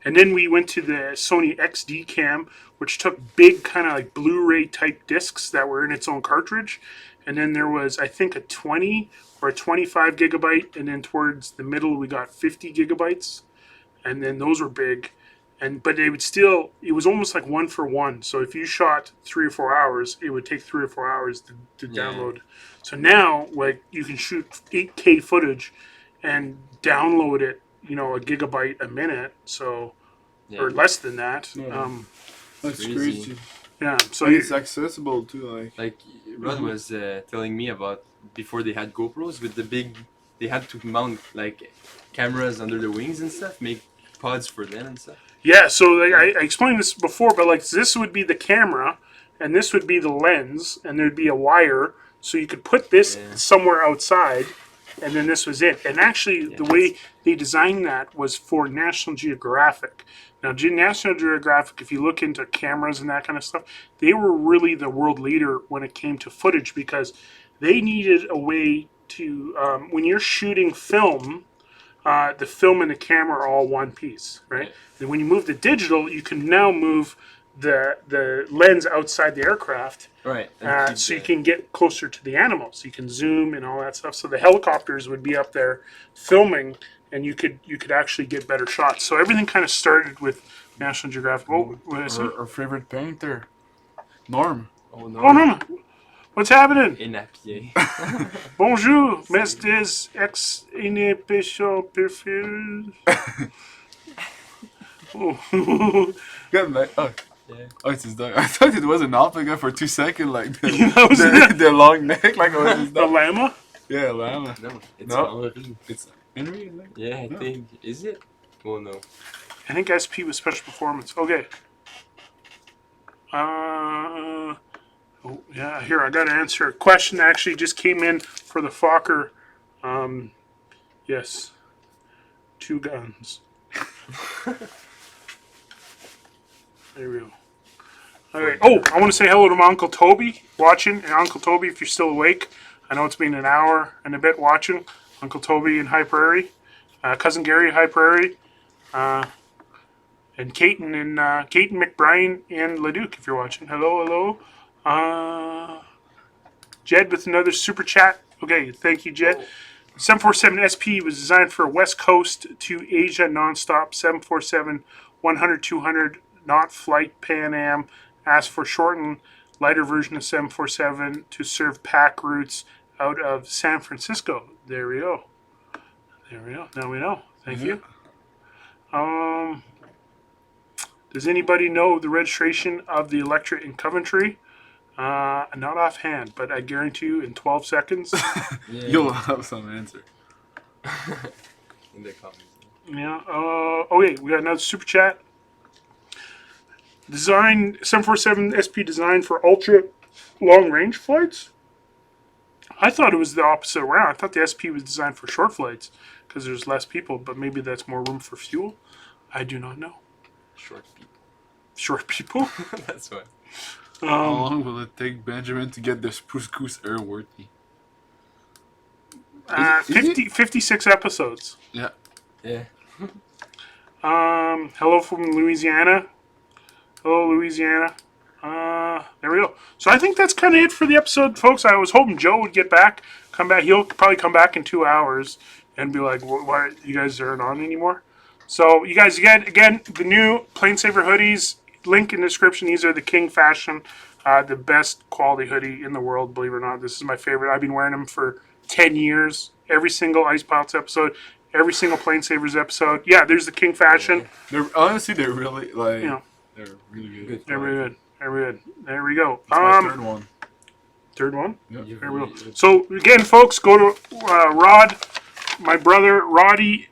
And then we went to the Sony XD Cam, which took big kind of like Blu-ray type discs that were in its own cartridge. And then there was, I think, a 20 or a 25 gigabyte. And then towards the middle, we got 50 gigabytes. And then those were big. But it was almost like one for one. So if you shot 3 or 4 hours, it would take 3 or 4 hours to Yeah. download. So now, like, you can shoot 8K footage and download it, a gigabyte a minute. So, Yeah. or less than that. Yeah. That's Crazy. crazy. Yeah. So And it's accessible too, like. Like Rod was telling me about before they had GoPros with the big, they had to mount like cameras under the wings and stuff, make pods for them and stuff. yeah. So like, I explained this before, but like this would be the camera, and this would be the lens, and there'd be a wire, so you could put this Yeah. somewhere outside, and then this was it. And actually, the way they designed that was for National Geographic. Now, National Geographic, if you look into cameras and that kind of stuff, they were really the world leader when it came to footage because they needed a way to, when you're shooting film, the film and the camera are all one piece, right? And when you move to digital, you can now move the lens outside the aircraft. Right. and keep So you the- can get closer to the animals. You can zoom and all that stuff. So the helicopters would be up there filming, and you could actually get better shots. So everything kind of started with National Geographic. Oh, what is it? Our favorite painter, Norm. Oh no. Oh no! What's happening? In a pied. Bonjour, mesdames ex inhibition préférées. Oh. Good man. Oh. Yeah. Oh, it's his dog. I thought it was an alpaca for 2 seconds, like the, That was it. the long neck, like it was his The dog. llama? Yeah, llama. No, it's No. Henri. It's Henry, is it? Yeah, I No. think. Is it? Oh no. I think SP was special performance. Okay. Oh, yeah, here, I got to answer a question that actually just came in for the Fokker. Yes. 2 guns. There we go. All right. Oh, I want to say hello to my Uncle Toby watching. And Uncle Toby, if you're still awake, I know it's been an hour and a bit watching. Uncle Toby in High Prairie. Cousin Gary in High Prairie. And Caton McBryan in Leduc, if you're watching. Hello. Jed with another super chat. Okay, thank you, Jed. 747 SP was designed for West Coast to Asia nonstop. 747 100, 200 not flight Pan Am. Asked for shortened, lighter version of 747 to serve pack routes out of San Francisco. There we go. There we go. Now we know. Thank you. Does anybody know the registration of the electorate in Coventry? Not offhand, but I guarantee you in 12 seconds. Yeah. You'll have some answer. In the comments. Yeah. Okay, we got another super chat. Design 747 SP designed for ultra long range flights. I thought it was the opposite around. I thought the SP was designed for short flights because there's less people, but maybe that's more room for fuel. I do not know. Short people. Short people. That's why. How long will it take Benjamin to get the Spruce Goose airworthy? 56 episodes. Yeah. Yeah. Hello from Louisiana. Hello, Louisiana. There we go. So I think that's kind of it for the episode, folks. I was hoping Joe would get back, come back. He'll probably come back in 2 hours and be like, "Why you guys aren't on anymore?" So you guys again the new PlaneSaver hoodies. Link in the description. These are the King Fashion, the best quality hoodie in the world. Believe it or not, this is my favorite. I've been wearing them for 10 years. Every single Ice Pilots episode, every single PlaneSavers episode. Yeah, there's the King Fashion. They're honestly they're really like You know, they're really good. they're really good. They're really good. There we go. It's my third one. Third one. Yeah. There we go. So again, folks, go to Rod, my brother Roddy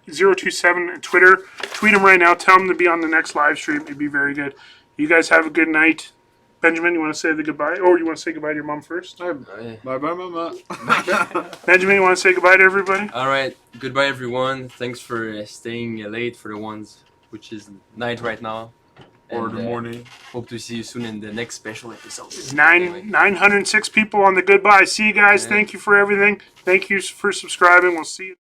027 on Twitter. Tweet him right now. Tell him to be on the next live stream. It'd be very good. You guys have a good night. Benjamin, you want to say the goodbye, or you want to say goodbye to your mom first? Bye bye, mama. Benjamin, you want to say goodbye to everybody? All right. Goodbye, everyone. Thanks for staying late for the ones which is night right now. Or And, the morning. Hope to see you soon in the next special episode. 906 people on the goodbye. See you guys. Yeah. Thank you for everything. Thank you for subscribing. We'll see you.